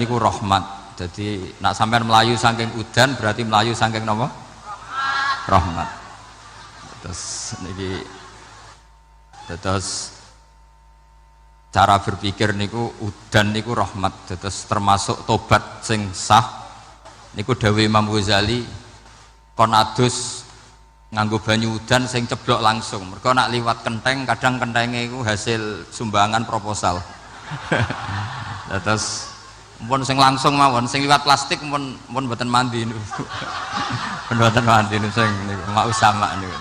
niku rahmat. Jadi nak sampean melayu saking udan berarti melayu saking napa? Rahmat. Terus cara berpikir niku udan niku rahmat. Terus termasuk tobat sing sah niku dawuh Imam Ghazali kon adus nganggo banyu udan sing ceblok langsung. Mergo nak liwat kenteng kadang kentenge iku hasil sumbangan proposal. Terus pun sing langsung mawon, sing liwat plastik pun mboten mandi niku. Mboten mandi niku sing niku mau sama niku.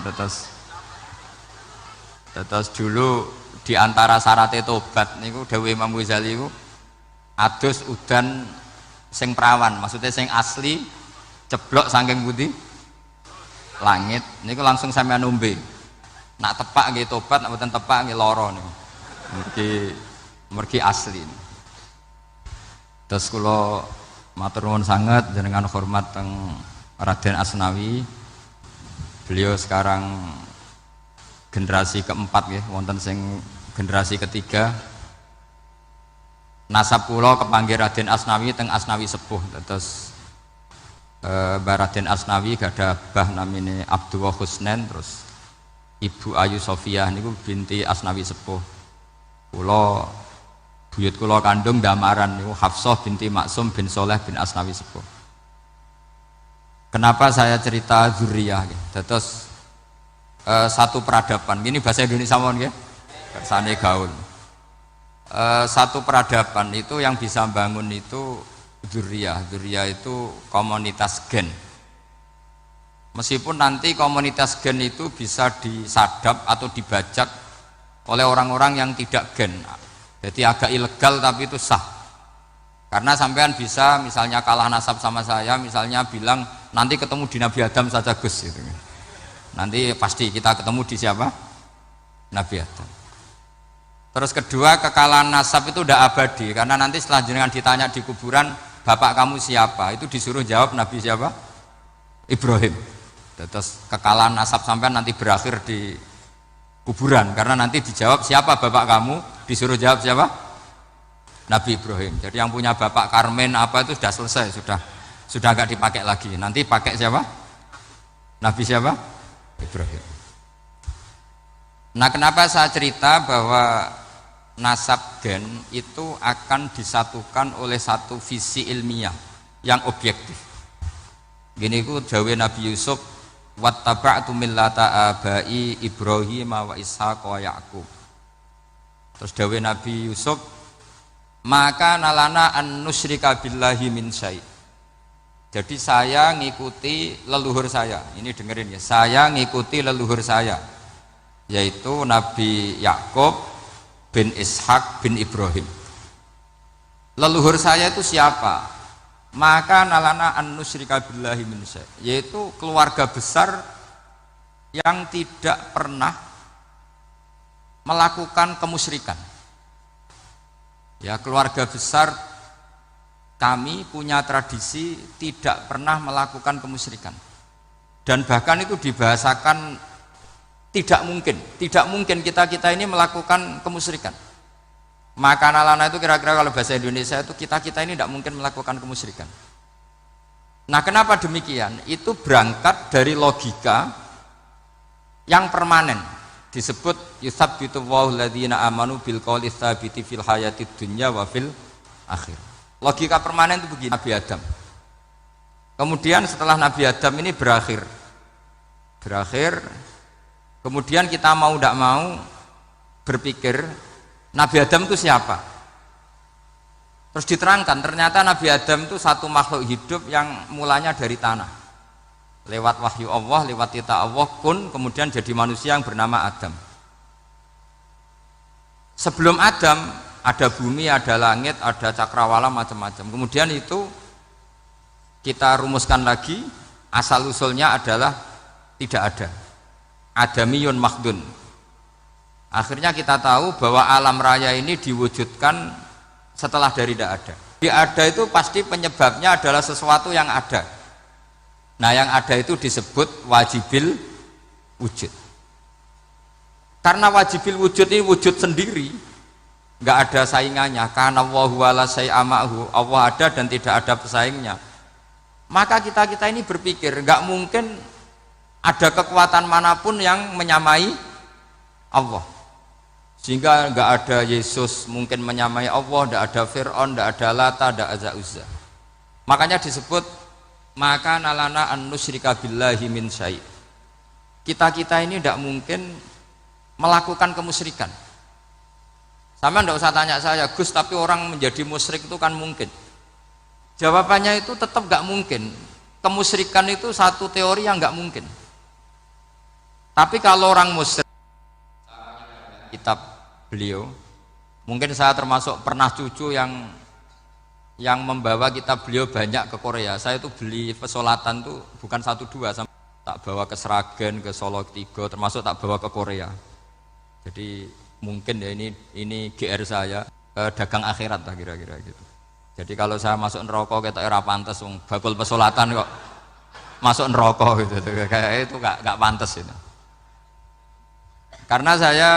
Terus dulu di antara syarat tobat niku dawuh Imam Ghazali niku adus udan sing perawan, maksudnya sing asli ceblok saking pundi? Langit niku langsung sampean nombe. Nak tepak nggih tobat, nak mboten tepak nggih lara niku. Mergi asli. Terus kula matur nuwun sanget jenengan hormat teng Raden Asnawi. Beliau sekarang generasi keempat nggih, wonten sing generasi ketiga. Nasab kula kepanggih Raden Asnawi teng Asnawi sepuh. Terus Mbah Raden Asnawi gadah bah namine Abdullah Husnen, terus Ibu Ayu Sofiah niku binti Asnawi sepuh. Kula buyut kula kandung damaran niku Hafsah binti Maksum bin Soleh bin Asnawi sepuh. Kenapa saya cerita zuriyah gitu? Terus satu peradaban, ini bahasa Indonesia mohon ya, bahasane gaul. Satu peradaban itu yang bisa bangun itu zuriyah itu komunitas gen. Meskipun nanti komunitas gen itu bisa disadap atau dibajak oleh orang-orang yang tidak gen. Jadi agak ilegal tapi itu sah. Karena sampean bisa misalnya kalah nasab sama saya, misalnya bilang nanti ketemu di Nabi Adam saja Gus gitu. Nanti pasti kita ketemu di siapa? Nabi Adam. Terus kedua, kekalahan nasab itu udah abadi, karena nanti setelah jenengan ditanya di kuburan, bapak kamu siapa? Itu disuruh jawab Nabi siapa? Ibrahim. Terus kekalahan nasab sampean nanti berakhir di kuburan, karena nanti dijawab siapa bapak kamu, disuruh jawab siapa? Nabi Ibrahim. Jadi yang punya bapak Karmen apa itu sudah selesai, sudah nggak dipakai lagi. Nanti pakai siapa? Nabi siapa? Ibrahim. Nah, kenapa saya cerita bahwa nasab gen itu akan disatukan oleh satu visi ilmiah yang objektif. Gini ku dawuh Nabi Yusuf, wattaba'tu millata abai Ibrahim wa Ishaq wa Yaqub. Terus dawuh Nabi Yusuf, maka nalana an nusyrika billahi min syai'. Jadi saya ngikuti leluhur saya. Ini dengerin ya. Saya ngikuti leluhur saya, yaitu Nabi Yakub bin Ishak bin Ibrahim. Leluhur saya itu siapa? Maka nalana an nusyrika billahi min syai', yaitu keluarga besar yang tidak pernah melakukan kemusyrikan. Ya, keluarga besar kami punya tradisi tidak pernah melakukan kemusyrikan, dan bahkan itu dibahasakan tidak mungkin kita ini melakukan kemusyrikan. Maka nalana itu kira-kira kalau bahasa Indonesia itu kita ini tidak mungkin melakukan kemusyrikan. Nah, kenapa demikian? Itu berangkat dari logika yang permanen, disebut yusabbitu Allahu alladzina amanu bil qouli tsabiti fil hayatid dunya wa fil akhir. Logika permanen itu begini. Nabi Adam, kemudian setelah Nabi Adam ini berakhir, kemudian kita mau tidak mau berpikir Nabi Adam itu siapa? Terus diterangkan ternyata Nabi Adam itu satu makhluk hidup yang mulanya dari tanah, lewat wahyu Allah, lewat titah Allah kun, kemudian jadi manusia yang bernama Adam. Sebelum Adam ada bumi, ada langit, ada cakrawala, macam-macam. Kemudian itu kita rumuskan lagi, asal usulnya adalah tidak ada, adamiyun makhdun. Akhirnya kita tahu bahwa alam raya ini diwujudkan setelah dari tidak ada. Di ada itu pasti penyebabnya adalah sesuatu yang ada. Nah, yang ada itu disebut wajibil wujud. Karena wajibil wujud ini wujud sendiri, nggak ada saingannya, karena Allahu wala syai'amahu, Allah ada dan tidak ada pesaingnya. Maka kita ini berpikir nggak mungkin ada kekuatan manapun yang menyamai Allah, sehingga nggak ada Yesus mungkin menyamai Allah, nggak ada Fir'aun, nggak ada Lata, nggak ada Uzza. Makanya disebut maka nalana an nusyrika billahi min syai'. Kita ini tidak mungkin melakukan kemusyrikan. Sama tidak usah tanya saya, Gus, tapi orang menjadi musyrik itu kan mungkin. Jawabannya itu tetap nggak mungkin. Kemusyrikan itu satu teori yang nggak mungkin. Tapi kalau orang musyrik, kitab beliau, mungkin saya termasuk pernah cucu yang membawa kitab beliau banyak ke Korea. Saya itu beli pesolatan tuh bukan 1-2, tak bawa ke Sragen, ke Solo 3, termasuk tak bawa ke Korea. Jadi mungkin ya ini GR saya, dagang akhirat lah kira-kira gitu. Jadi kalau saya masuk neraka kita era pantas, bakul pesolatan kok masuk neraka gitu, kayak itu nggak pantas itu. Karena saya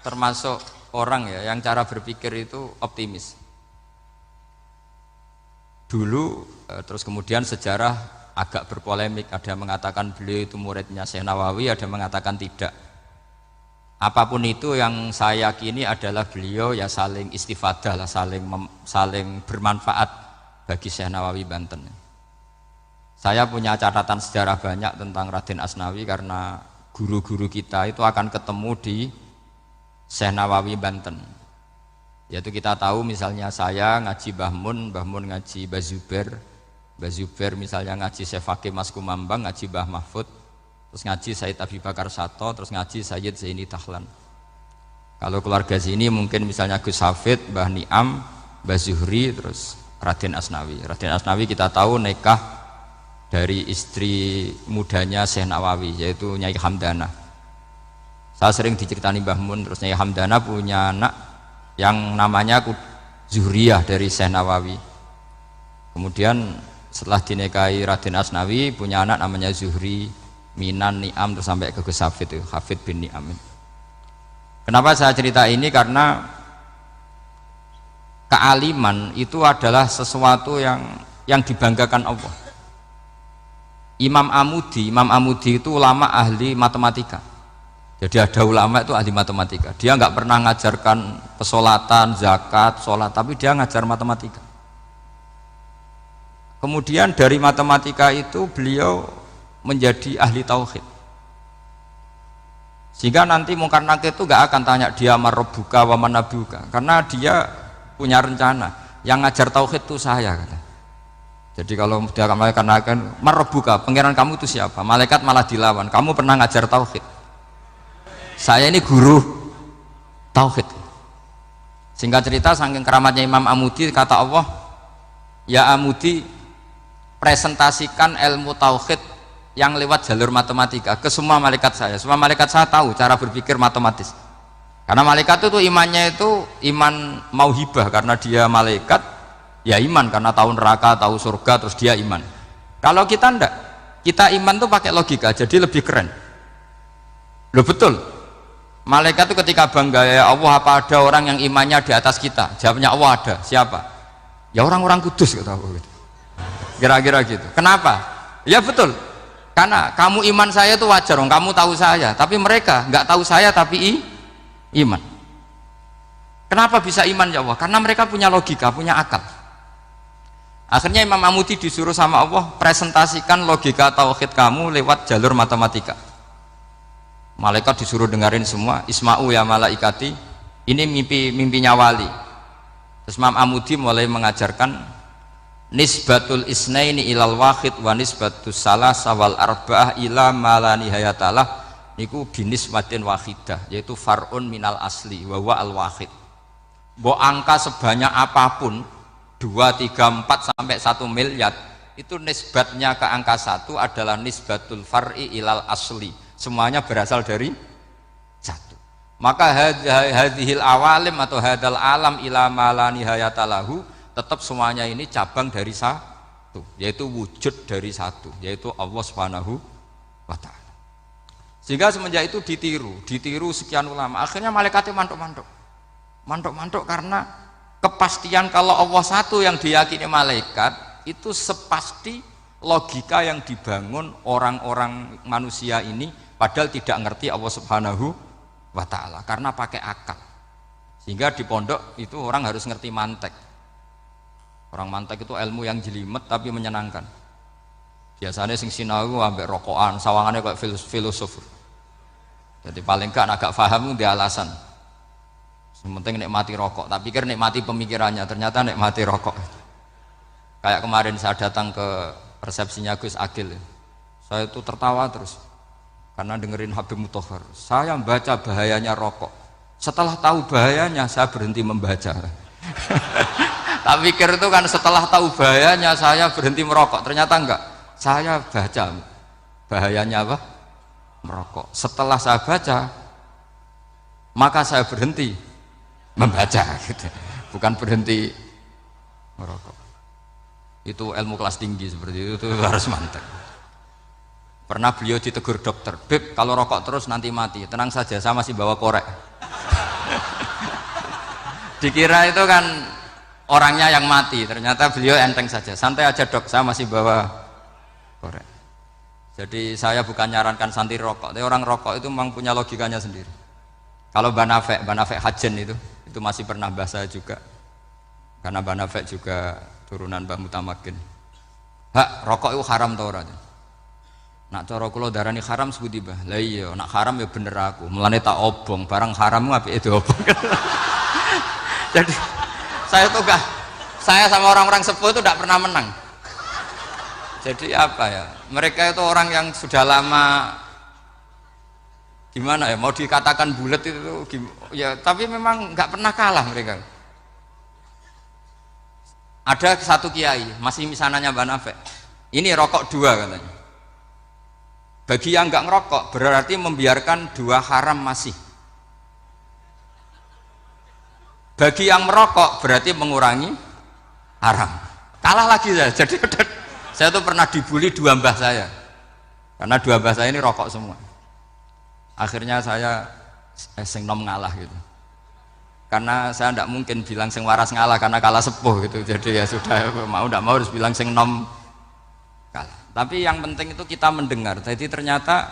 termasuk orang ya yang cara berpikir itu optimis. Dulu terus kemudian sejarah agak berpolemik, ada yang mengatakan beliau itu muridnya Syekh Nawawi, ada yang mengatakan tidak. Apapun itu yang saya yakini adalah beliau ya saling istifadah lah, saling bermanfaat bagi Syekh Nawawi Banten. Saya punya catatan sejarah banyak tentang Raden Asnawi karena guru-guru kita itu akan ketemu di Syekh Nawawi Banten. Yaitu kita tahu misalnya saya ngaji Mbah Mun ngaji Mbah Zubair misalnya ngaji Syekh Fakih Mas Kumambang, ngaji Mbah Mahfud, terus ngaji Said Abi Bakar Sato, terus ngaji Sayyid Zaini Dahlan. Kalau keluarga sini mungkin misalnya Gus Hafid, Mbah Niam, Mbah Zuhri, terus Raden Asnawi. Raden Asnawi kita tahu nikah dari istri mudanya Syekh Nawawi, yaitu Nyai Hamdana. Saya sering diceritani Mbah Mun, terus Nyai Hamdana punya anak yang namanya Zuhriyah dari Syekh Nawawi. Kemudian setelah dinikahi Raden Asnawi punya anak namanya Zuhri, Minan, Niam, terus sampai ke Gus Hafid itu, Hafid bin Niam. Kenapa saya cerita ini? Karena kealiman itu adalah sesuatu yang dibanggakan Allah. Imam Amudi itu ulama ahli matematika. Jadi ada ulama itu ahli matematika. Dia nggak pernah ngajarkan pesolatan, zakat, sholat, tapi dia ngajar matematika. Kemudian dari matematika itu beliau menjadi ahli tauhid. Sehingga nanti Mungkar Nakir itu nggak akan tanya dia marabbuka wa manabuka, karena dia punya rencana. Yang ngajar tauhid itu saya, kata. Jadi kalau dia akan marabbuka, pangeran kamu itu siapa? Malaikat malah dilawan. Kamu pernah ngajar tauhid? Saya ini guru tauhid. Singkat cerita, saking keramatnya Imam Amudi, kata Allah, ya Amudi, presentasikan ilmu tauhid yang lewat jalur matematika ke semua malaikat saya. Semua malaikat saya tahu cara berpikir matematis. Karena malaikat itu imannya itu iman mauhibah, karena dia malaikat ya iman karena tahu neraka, tahu surga, terus dia iman. Kalau kita enggak, kita iman tuh pakai logika, jadi lebih keren. Loh betul. Malaikat itu ketika bangga, ya Allah, apa ada orang yang imannya di atas kita? Jawabnya Allah ada. Siapa? Ya orang-orang kudus, kata Allah. Kira-kira gitu. Kenapa? Ya betul. Karena kamu iman saya itu wajar, kamu tahu saya, tapi mereka nggak tahu saya tapi iman. Kenapa bisa iman ya Allah? Karena mereka punya logika, punya akal. Akhirnya Imam Amudi disuruh sama Allah, presentasikan logika tauhid kamu lewat jalur matematika. Malaikat disuruh dengerin semua, Isma'u ya malaikati, ini mimpinya wali. Terus Imam Amudi mulai mengajarkan nisbatul isnaini ilal wahid wa nisbatus salasa wal arba'ah ila ma nihayatalah, niku binisbatin wahidah, yaitu far'un minal asli wa huwa al wahid. Mbok angka sebanyak apapun 2, 3, 4 sampai 1 miliar itu nisbatnya ke angka 1 adalah nisbatul far'i ilal asli. Semuanya berasal dari 1. Maka hadhil awalim atau hadal alam ila ma la nihayatalahu, tetap semuanya ini cabang dari 1, yaitu wujud dari 1, yaitu Allah Subhanahu wa ta'ala. Sehingga semenjak itu ditiru sekian ulama, akhirnya malaikatnya mantuk-mantuk. Mantuk-mantuk karena kepastian kalau Allah satu yang diyakini malaikat itu sepasti logika yang dibangun orang-orang manusia ini padahal tidak ngerti Allah Subhanahu wa ta'ala karena pakai akal. Sehingga di pondok itu orang harus ngerti mantek. Orang mantek itu ilmu yang jelimet tapi menyenangkan. Biasanya sing sinau ambek rokokan, sawangannya kayak filosof. Jadi paling gak agak paham dia alasan. Penting nikmati rokok, tak pikir nikmati pemikirannya, ternyata nikmati rokok. Kayak kemarin saya datang ke resepsinya Gus Agil, saya itu tertawa terus karena dengerin Habib Muthohar. Saya membaca bahayanya rokok, setelah tahu bahayanya saya berhenti membaca. Tak pikir itu kan setelah tahu bahayanya saya berhenti merokok, ternyata enggak. Saya baca bahayanya apa? Merokok. Setelah saya baca, maka saya berhenti membaca gitu. Bukan berhenti merokok. Itu ilmu kelas tinggi seperti itu harus mantap. Pernah beliau ditegur dokter, "Beb, kalau rokok terus nanti mati." "Tenang saja, saya masih bawa korek." Dikira itu kan orangnya yang mati, ternyata beliau enteng saja. "Santai aja dok, saya masih bawa korek." Jadi saya bukan nyarankan santai rokok, tapi orang rokok itu memang punya logikanya sendiri. Kalau Banafek Hajen itu masih pernah bahas saya juga, karena Banafek juga turunan Mbah Mutamakin. "Hak, rokok itu haram tau ora?" "Nak cara kula darani haram sebuti Mbah." "Lah iya, nak haram ya bener aku. Mulane tak obong, barang haram apike diobong." Jadi saya sama orang-orang sepuh itu tidak pernah menang. Jadi apa ya? Mereka itu orang yang sudah lama gimana ya, mau dikatakan bulat itu ya, tapi memang nggak pernah kalah mereka. Ada satu kiai masih misananya Banafek, ini rokok 2 katanya. Bagi yang nggak ngerokok berarti membiarkan 2 haram masih. Bagi yang merokok berarti mengurangi haram. Kalah lagi saya. Jadi saya tuh pernah dibully 2 mbah saya karena 2 mbah saya ini rokok semua. Akhirnya saya sing nom ngalah gitu, karena saya tidak mungkin bilang sing waras ngalah karena kalah sepuh gitu. Jadi ya sudah, mau tidak mau harus bilang sing nom kalah. Tapi yang penting itu kita mendengar. Jadi ternyata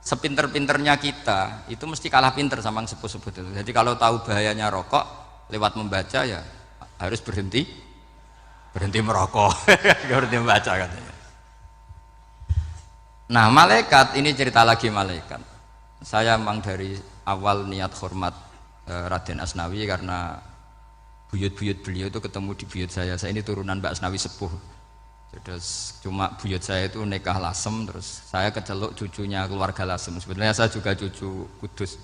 sepinter-pinternya kita itu mesti kalah pinter sama yang sepuh-sepuh itu. Jadi kalau tahu bahayanya rokok lewat membaca ya harus berhenti merokok. Berhenti membaca katanya. Nah malaikat ini cerita lagi malaikat. Saya memang dari awal niat hormat Raden Asnawi karena buyut-buyut beliau itu ketemu di buyut saya. Saya ini turunan Mbak Asnawi sepuh. Terus cuma buyut saya itu nikah Lasem, terus saya keceluk cucunya keluarga Lasem. Sebenarnya saya juga cucu Kudus.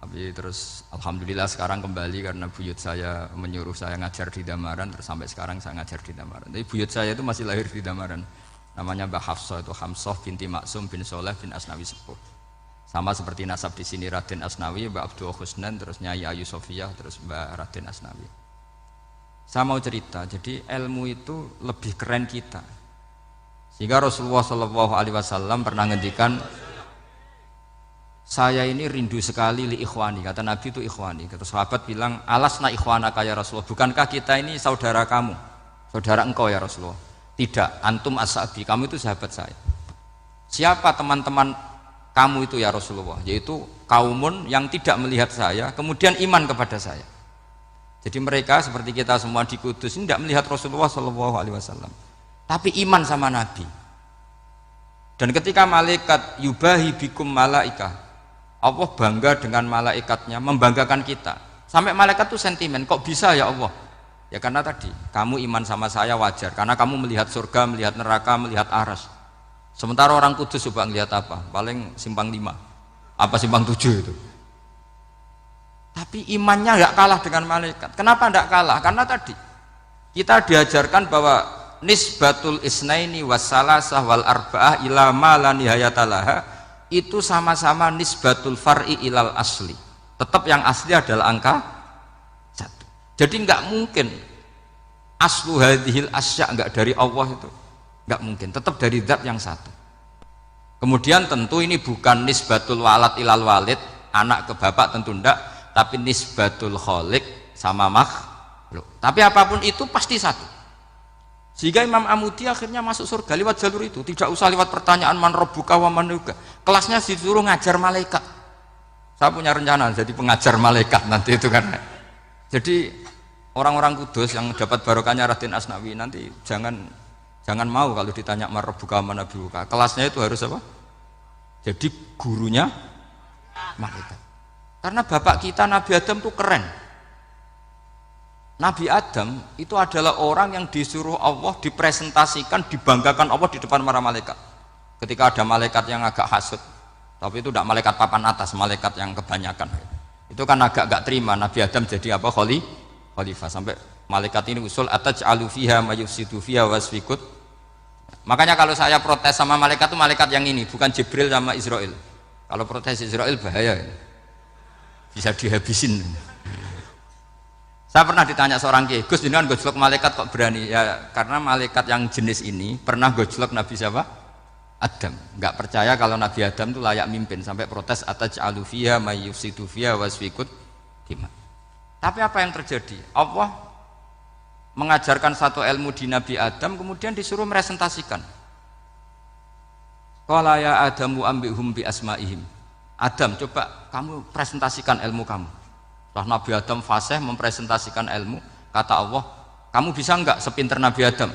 Tapi terus alhamdulillah sekarang kembali karena buyut saya menyuruh saya ngajar di Damaran, terus sampai sekarang saya ngajar di Damaran. Tapi buyut saya itu masih lahir di Damaran. Namanya Mbak Hafsah, itu Hamsah binti Maksum bin Soleh bin Asnawi sepuh. Sama seperti nasab di sini Raden Asnawi, Mbak Abdul Husnan, terus Nyai Ayu Sofiyah, terus Mbak Raden Asnawi. Saya mau cerita, jadi ilmu itu lebih keren kita. Sehingga Rasulullah SAW pernah ngendikan, "Saya ini rindu sekali li ikhwani." Kata Nabi itu ikhwani. Kata sahabat bilang, "Alasna ikhwanaka ya Rasulullah." Bukankah kita ini saudara kamu, saudara engkau ya Rasulullah? "Tidak, antum ashabi, kamu itu sahabat saya." "Siapa teman-teman kamu itu ya Rasulullah?" "Yaitu kaumun yang tidak melihat saya kemudian iman kepada saya." Jadi mereka seperti kita semua di Kudus ini tidak melihat Rasulullah SAW, tapi iman sama Nabi. Dan ketika malaikat yubahi bikum malaikah, Allah bangga dengan malaikatnya, membanggakan kita. Sampai malaikat tuh sentimen, "Kok bisa ya Allah?" Ya karena tadi kamu iman sama saya wajar, karena kamu melihat surga, melihat neraka, melihat aras. Sementara orang Kudus coba ngelihat apa? Paling simpang 5, apa simpang 7 itu. Tapi imannya nggak kalah dengan malaikat. Kenapa nggak kalah? Karena tadi kita diajarkan bahwa nisbatul isnaini wassalasah wal arba'ah ila ma la nihayatalaha itu sama-sama nisbatul far'i ilal asli. Tetap yang asli adalah angka 1. Jadi nggak mungkin aslu hadhil asya nggak dari Allah itu. Nggak mungkin, tetap dari zat yang satu. Kemudian tentu ini bukan nisbatul walad ilal walid, anak ke bapak, tentu enggak. tapi nisbatul khaliq sama makhluk. Tapi apapun itu pasti satu. Sehingga Imam Amudi akhirnya masuk surga lewat jalur itu, tidak usah lewat pertanyaan man rabbuka wa man nuka. Kelasnya disuruh ngajar malaikat. Saya punya rencana jadi pengajar malaikat nanti itu kan. Jadi orang-orang kudus yang dapat barokahnya Raden Asnawi nanti jangan mau kalau ditanya man rabbuka wa man nuka. Kelasnya itu harus apa? Jadi gurunya malaikat. Karena bapak kita Nabi Adam itu keren. Nabi Adam itu adalah orang yang disuruh Allah dipresentasikan, dibanggakan Allah di depan para malaikat. Ketika ada malaikat yang agak hasut, tapi itu tidak malaikat papan atas, malaikat yang kebanyakan. Itu kan agak gak terima Nabi Adam jadi apa? Khalifah. Sampai malaikat ini usul ataj'alu fiha mayufsidu fiha wasfikut. Makanya kalau saya protes sama malaikat itu malaikat yang ini, bukan Jibril sama Israel. Kalau protes Israel bahaya. Bisa dihabisin. Saya pernah ditanya seorang kiai, Gus jenengan gojlok malaikat kok berani? Ya karena malaikat yang jenis ini pernah gojlok Nabi siapa? Adam. Enggak percaya kalau Nabi Adam itu layak mimpin sampai protes ataj'alu fiha may yufsidu fiha wasfikut dima. Tapi apa yang terjadi? Allah mengajarkan satu ilmu di Nabi Adam kemudian disuruh meresentasikan. Qala ya Adamu ambihum bi asmaihim. Adam, coba kamu presentasikan ilmu kamu. Setelah Nabi Adam fasih mempresentasikan ilmu, kata Allah, kamu bisa enggak sepinter Nabi Adam?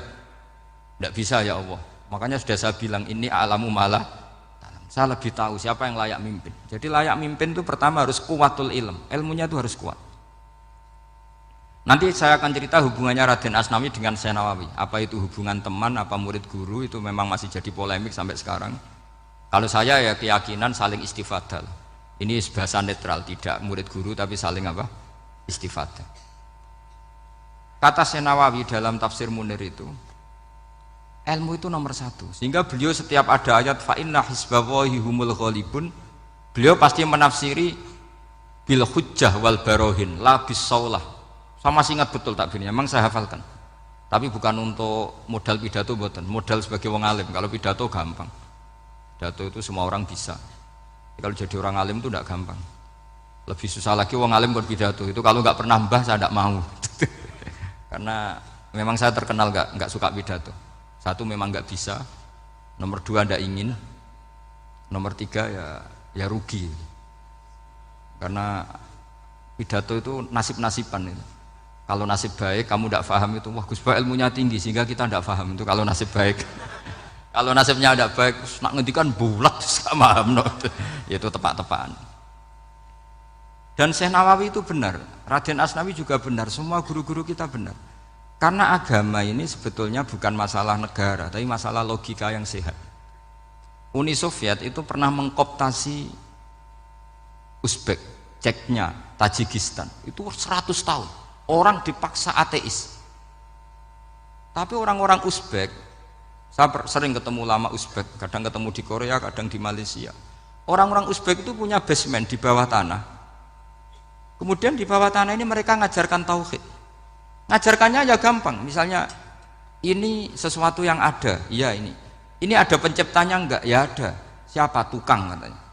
Enggak bisa ya Allah. Makanya sudah saya bilang ini alamu malah. Saya lebih tahu siapa yang layak mimpin. Jadi layak mimpin itu pertama harus kuwatul ilm. Ilmunya itu harus kuat. Nanti saya akan cerita hubungannya Raden Asnawi dengan Syekh Nawawi. Apa itu hubungan teman, apa murid guru, itu memang masih jadi polemik sampai sekarang. Kalau saya ya keyakinan saling istifadah. Ini bahasa netral, tidak murid guru tapi saling apa? Istifadah. Kata Syekh Nawawi dalam tafsir Munir itu, ilmu itu nomor satu. Sehingga beliau setiap ada ayat fa inna hizballahi humul ghalibun, beliau pasti menafsiri bil hujjah wal barohin la bis saulah. Saya masih ingat betul takbirnya, memang saya hafalkan. Tapi bukan untuk modal pidato mboten, modal sebagai wong alim. Kalau pidato gampang. Pidato itu semua orang bisa. Kalau jadi orang alim itu tidak gampang. Lebih susah lagi wong alim berpidato. Itu kalau nggak pernah mbah saya tidak mau. Karena memang saya terkenal nggak suka pidato. Satu memang nggak bisa. Nomor dua tidak ingin. Nomor tiga ya rugi. Karena pidato itu nasib-nasiban itu. Kalau nasib baik kamu tidak paham itu, wah Gus Bah ilmunya tinggi sehingga kita tidak paham itu kalau nasib baik. Kalau nasibnya tidak baik, nak ngendikan bulat sama no. Itu tepat-tepaan. Dan Syekh Nawawi itu benar, Raden Asnawi juga benar, semua guru-guru kita benar. Karena agama ini sebetulnya bukan masalah negara, tapi masalah logika yang sehat. Uni Soviet itu pernah mengkooptasi Uzbek, Ceknya, Tajikistan. Itu 100 tahun. Orang dipaksa ateis. Tapi orang-orang Uzbek, saya sering ketemu ulama Uzbek, kadang ketemu di Korea, kadang di Malaysia. Orang-orang Uzbek itu punya basement di bawah tanah. Kemudian di bawah tanah ini mereka ngajarkan tauhid. Ngajarkannya ya gampang. Misalnya ini sesuatu yang ada, iya ini. Ini ada penciptanya enggak? Ya ada. Siapa? Tukang katanya.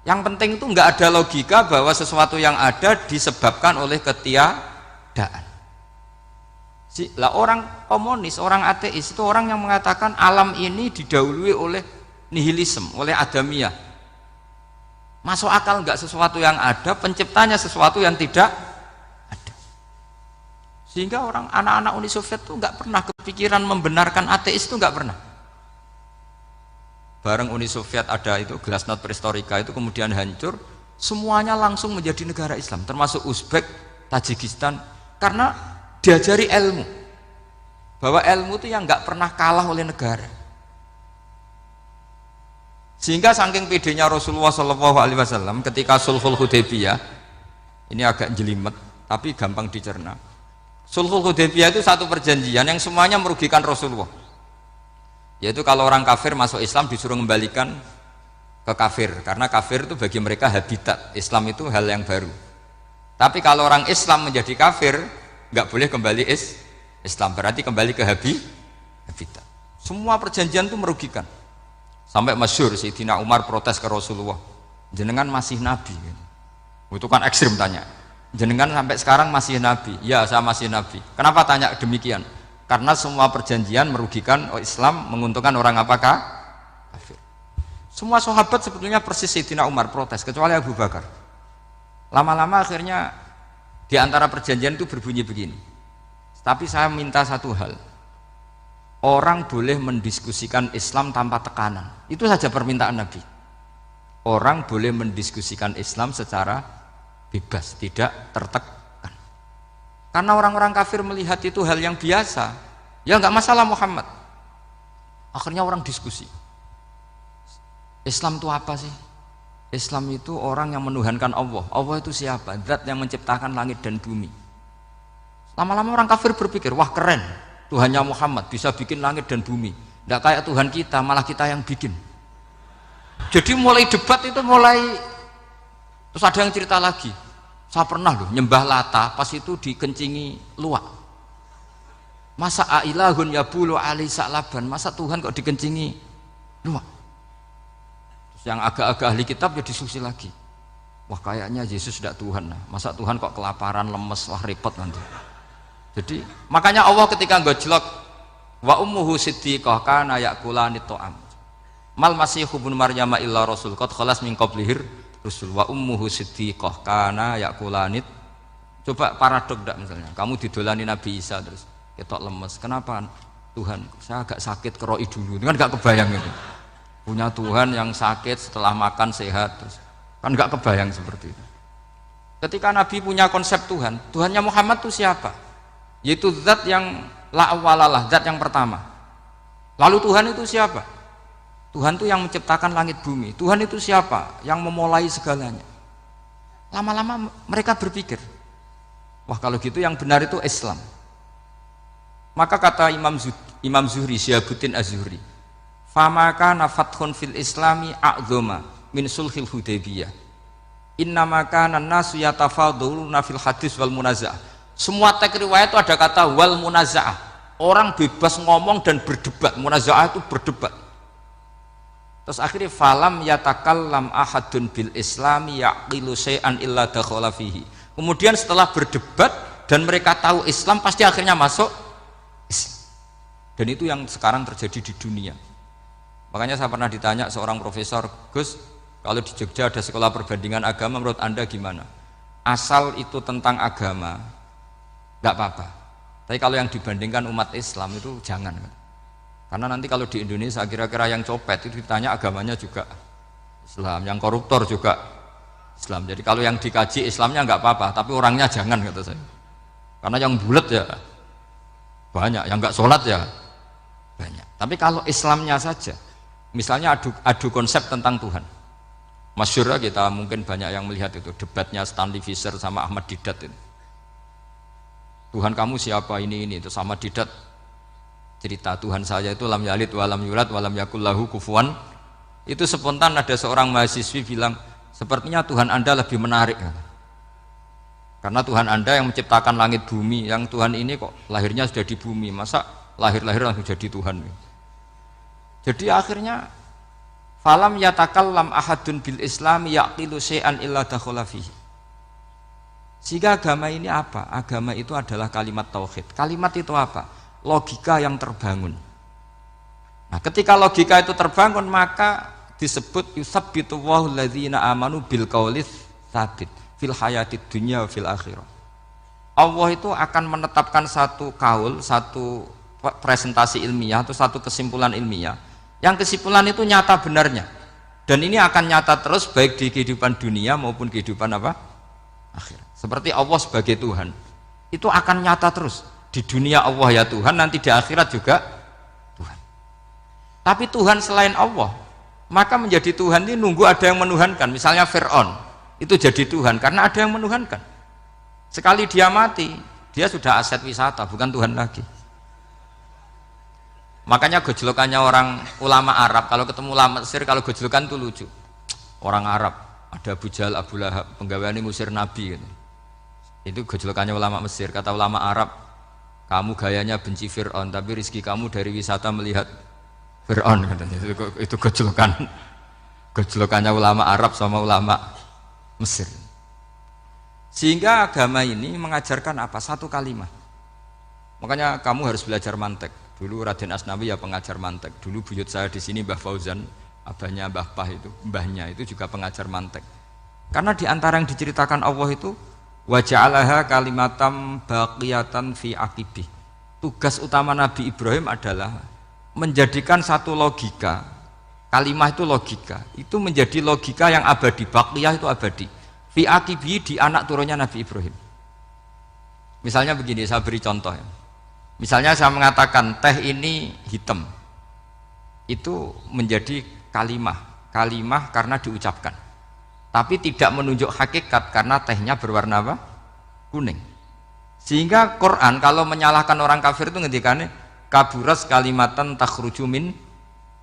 Yang penting itu enggak ada logika bahwa sesuatu yang ada disebabkan oleh ketiadaan. Lah orang komunis, orang ateis itu orang yang mengatakan alam ini didahului oleh nihilisme, oleh adamiyah. Masuk akal enggak sesuatu yang ada, penciptanya sesuatu yang tidak ada. Sehingga orang anak-anak Uni Soviet itu enggak pernah kepikiran membenarkan ateis itu enggak pernah. Bareng Uni Soviet ada itu Glasnost Perestroika itu kemudian hancur, semuanya langsung menjadi negara Islam, termasuk Uzbek, Tajikistan, karena diajari ilmu bahwa ilmu itu yang nggak pernah kalah oleh negara. Sehingga saking pedenya Rasulullah SAW ketika Sulhul Hudaybiyah, ini agak jelimet tapi gampang dicerna. Sulhul Hudaybiyah itu satu perjanjian yang semuanya merugikan Rasulullah. Yaitu kalau orang kafir masuk Islam disuruh kembalikan ke kafir, karena kafir itu bagi mereka habitat, Islam itu hal yang baru. Tapi kalau orang Islam menjadi kafir nggak boleh kembali Islam, berarti kembali ke habitat. Semua perjanjian itu merugikan. Sampai masyhur Sayyidina Umar protes ke Rasulullah, jenengan masih nabi. Itu kan ekstrim tanya. Jenengan sampai sekarang masih nabi? Ya, saya masih nabi. Kenapa tanya demikian? Karena semua perjanjian merugikan Islam, menguntungkan orang apakah? Kafir. Semua sahabat sebetulnya persis Sayyidina Umar protes, kecuali Abu Bakar. Lama-lama akhirnya di antara perjanjian itu berbunyi begini. Tapi saya minta satu hal. Orang boleh mendiskusikan Islam tanpa tekanan. Itu saja permintaan Nabi. Orang boleh mendiskusikan Islam secara bebas, tidak tertekan. Karena orang-orang kafir melihat itu hal yang biasa. Ya nggak masalah Muhammad. Akhirnya orang diskusi. Islam itu apa sih? Islam itu orang yang menuhankan Allah. Allah itu siapa? Zat yang menciptakan langit dan bumi. Lama-lama orang kafir berpikir, wah keren, Tuhannya Muhammad bisa bikin langit dan bumi. Tidak kayak Tuhan kita, malah kita yang bikin. Jadi mulai debat itu terus ada yang cerita lagi. Saya pernah loh nyembah Lata, pas itu dikencingi luwak. Masa ailahun yabulu ali sa'laban, masa Tuhan kok dikencingi luwak? Terus yang agak-agak ahli kitab ya diskusi lagi. Wah kayaknya Yesus tidak Tuhan. Masa Tuhan kok kelaparan, lemes, wah repot nanti. Jadi makanya Allah ketika gojlok wa ummuhu siddiqah kana yakulani ta'am. Mal masih ibnu Maryam illa rasul qad khalas min qablihir rusul wa ummuhu siddiqah kana yakulanit. Coba paradok ndak misalnya kamu didolani Nabi Isa terus ketok lemes, kenapa Tuhan saya agak sakit keroi dulu, kan gak kebayang itu punya Tuhan yang sakit setelah makan sehat, terus kan gak kebayang seperti itu. Ketika Nabi punya konsep Tuhan, Tuhannya Muhammad itu siapa? Yaitu zat yang la awalalah, zat yang pertama. Lalu Tuhan itu siapa? Tuhan itu yang menciptakan langit bumi. Tuhan itu siapa? Yang memulai segalanya. Lama-lama mereka berpikir, wah kalau gitu yang benar itu Islam. Maka kata Imam Zuhri, Syihabuddin Az-Zuhri, famaka nafathun fil islami a'zoma min sulhil Hudaybiyah. Innama kana an-nasu yatafadhaluna fil hadis wal munaza'ah. Semua teks riwayat itu ada kata wal munaza'ah. Orang bebas ngomong dan berdebat. Munaza'ah itu berdebat. Terus akhirnya falam yatakallam ahadun bil islami yaqilu syai'an illa dakhala fihi. Kemudian setelah berdebat dan mereka tahu Islam, pasti akhirnya masuk Islam. Dan itu yang sekarang terjadi di dunia. Makanya saya pernah ditanya seorang profesor, Gus, kalau di Jogja ada sekolah perbandingan agama, menurut Anda gimana? Asal itu tentang agama, enggak apa-apa. Tapi kalau yang dibandingkan umat Islam itu jangan. Karena nanti kalau di Indonesia kira-kira yang copet itu ditanya agamanya juga Islam, yang koruptor juga Islam. Jadi kalau yang dikaji Islamnya enggak apa-apa, tapi orangnya jangan, kata saya. Karena yang bulat ya banyak, yang enggak sholat ya banyak. Tapi kalau Islamnya saja, misalnya adu konsep tentang Tuhan. Masyhur kita mungkin banyak yang melihat itu debatnya Stanley Fischer sama Ahmad Didat itu. Tuhan kamu siapa ini itu sama Didat cerita Tuhan saya itu lam yalid walam yulad walam yakul lahu kufuwan. Itu spontan ada seorang mahasiswi bilang, sepertinya Tuhan Anda lebih menarik. Karena Tuhan Anda yang menciptakan langit bumi, yang Tuhan ini kok lahirnya sudah di bumi, masa lahir-lahir langsung jadi Tuhan. Jadi akhirnya falam yatakallam ahadun bil islami yaqilu syai'an illa dakhala fihi. Sehingga agama ini apa? Agama itu adalah kalimat tauhid. Kalimat itu apa? Logika yang terbangun. Nah, ketika logika itu terbangun, maka disebut yusabbitu wallahu alladzina amanu bil qaulis tsabit fil hayatid dunya fil akhirah. Allah itu akan menetapkan satu kaul, satu presentasi ilmiah atau satu kesimpulan ilmiah. Yang kesimpulan itu nyata benarnya. Dan ini akan nyata terus baik di kehidupan dunia maupun kehidupan apa? Akhirat. Seperti Allah sebagai Tuhan. Itu akan nyata terus. Di dunia Allah ya Tuhan, nanti di akhirat juga Tuhan. Tapi Tuhan selain Allah, maka menjadi Tuhan ini nunggu ada yang menuhankan. Misalnya Fir'aun itu jadi Tuhan karena ada yang menuhankan. Sekali dia mati, dia sudah aset wisata, bukan Tuhan lagi. Makanya gojlokannya orang ulama Arab, kalau ketemu ulama Mesir, kalau gojlokan itu lucu. Orang Arab, ada Abu Jahal, Abu Lahab, penggaweane ngusir Nabi gitu. Itu gojlokannya ulama Mesir. Kata ulama Arab, kamu gayanya benci Fir'aun, tapi rizki kamu dari wisata melihat Fir'aun, katanya. Itu gojlokannya ulama Arab sama ulama Mesir. Sehingga agama ini mengajarkan apa? Satu kalimat. Makanya kamu harus belajar mantek. Dulu Raden Asnawi ya pengajar mantek. Dulu buyut saya di sini Mbah Fauzan, abahnya Mbah Pah itu, mbahnya itu juga pengajar mantek. Karena di antara yang diceritakan Allah itu wa ja'alaha kalimatam baqiyatan fi aqibih. Tugas utama Nabi Ibrahim adalah menjadikan satu logika. Kalimah itu logika. Itu menjadi logika yang abadi. Baqiyah itu abadi. Fi aqibih, di anak turunnya Nabi Ibrahim. Misalnya begini, saya beri contoh ya. Misalnya saya mengatakan teh ini hitam, itu menjadi kalimah karena diucapkan, tapi tidak menunjuk hakikat karena tehnya berwarna apa? Kuning. Sehingga Quran kalau menyalahkan orang kafir itu ngendikane kaburas kalimatan takhruju min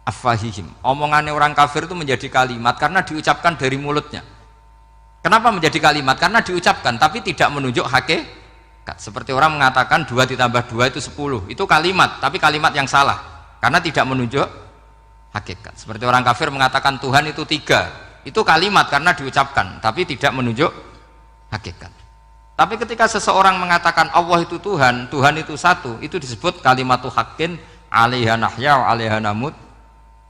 afwahihim. Omongannya orang kafir itu menjadi kalimat karena diucapkan dari mulutnya. Kenapa menjadi kalimat? Karena diucapkan tapi tidak menunjuk hakikat. Seperti orang mengatakan 2 ditambah 2 itu 10, itu kalimat, tapi kalimat yang salah karena tidak menunjuk hakikat. Seperti orang kafir mengatakan Tuhan itu 3, itu kalimat karena diucapkan tapi tidak menunjuk hakikat. Tapi ketika seseorang mengatakan Allah itu Tuhan, Tuhan itu satu, itu disebut kalimatu haqqin 'alaiha nahya wa 'alaiha namut.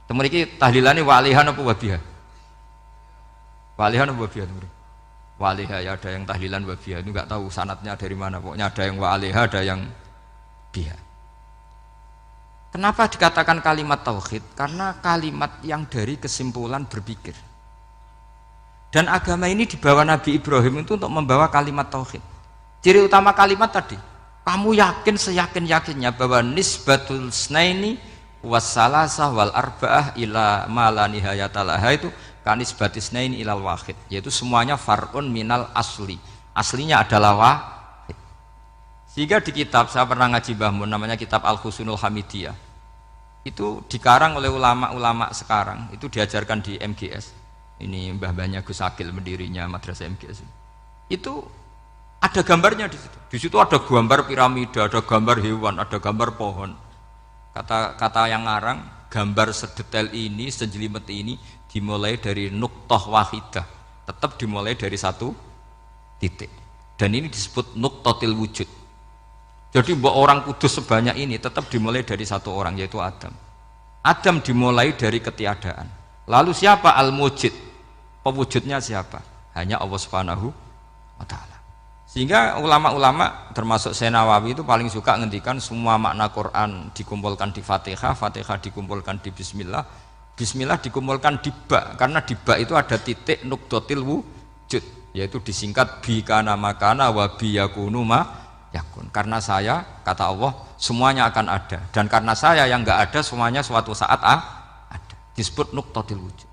Temen iki tahlilane wa 'alaiha napa wa biha? Wa 'alaiha napa wa biha? Waliha ya, ada yang tahlilan wabiyah, itu nggak tahu sanatnya dari mana, pokoknya ada yang waliha, ada yang biha. Kenapa dikatakan kalimat tauhid? Karena kalimat yang dari kesimpulan berpikir. Dan agama ini dibawa Nabi Ibrahim itu untuk membawa kalimat tauhid. Ciri utama kalimat tadi, kamu yakin seyakin-yakinnya bahwa nisbatul snaini wassalasah wal arba'ah ila ma la nihayatalaha itu kanisbatisnain ilal wahid, yaitu semuanya far'un minal asli, aslinya adalah wahid. Sehingga di kitab, saya pernah ngaji Mbah Mun, namanya kitab Al-Husunul Hamidiyah, itu dikarang oleh ulama-ulama sekarang, itu diajarkan di MGS, ini mbah-mbahnya Gus Akil pendirinya madrasah MGS, itu ada gambarnya di situ. Di situ ada gambar piramida, ada gambar hewan, ada gambar pohon. Kata yang ngarang, gambar sedetail ini, sejelimet ini dimulai dari nuktah wahidah, tetap dimulai dari satu titik, dan ini disebut nuktatil wujud. Jadi mbok orang kudus sebanyak ini tetap dimulai dari satu orang, yaitu Adam. Adam dimulai dari ketiadaan. Lalu siapa al-mujid? Pewujudnya siapa? Hanya Allah Subhanahu wa ta'ala. Sehingga ulama-ulama termasuk Syekh Nawawi itu paling suka ngendikan semua makna Quran dikumpulkan di Fatihah, Fatihah dikumpulkan di Bismillah, Bismillah dikumpulkan di ba, karena di ba itu ada titik nukdotil wujud, yaitu disingkat bi kana makana wa bi yakunu ma yakun. Karena saya, kata Allah, semuanya akan ada, dan karena saya yang enggak ada, semuanya suatu saat ada. Disebut nukdotil wujud.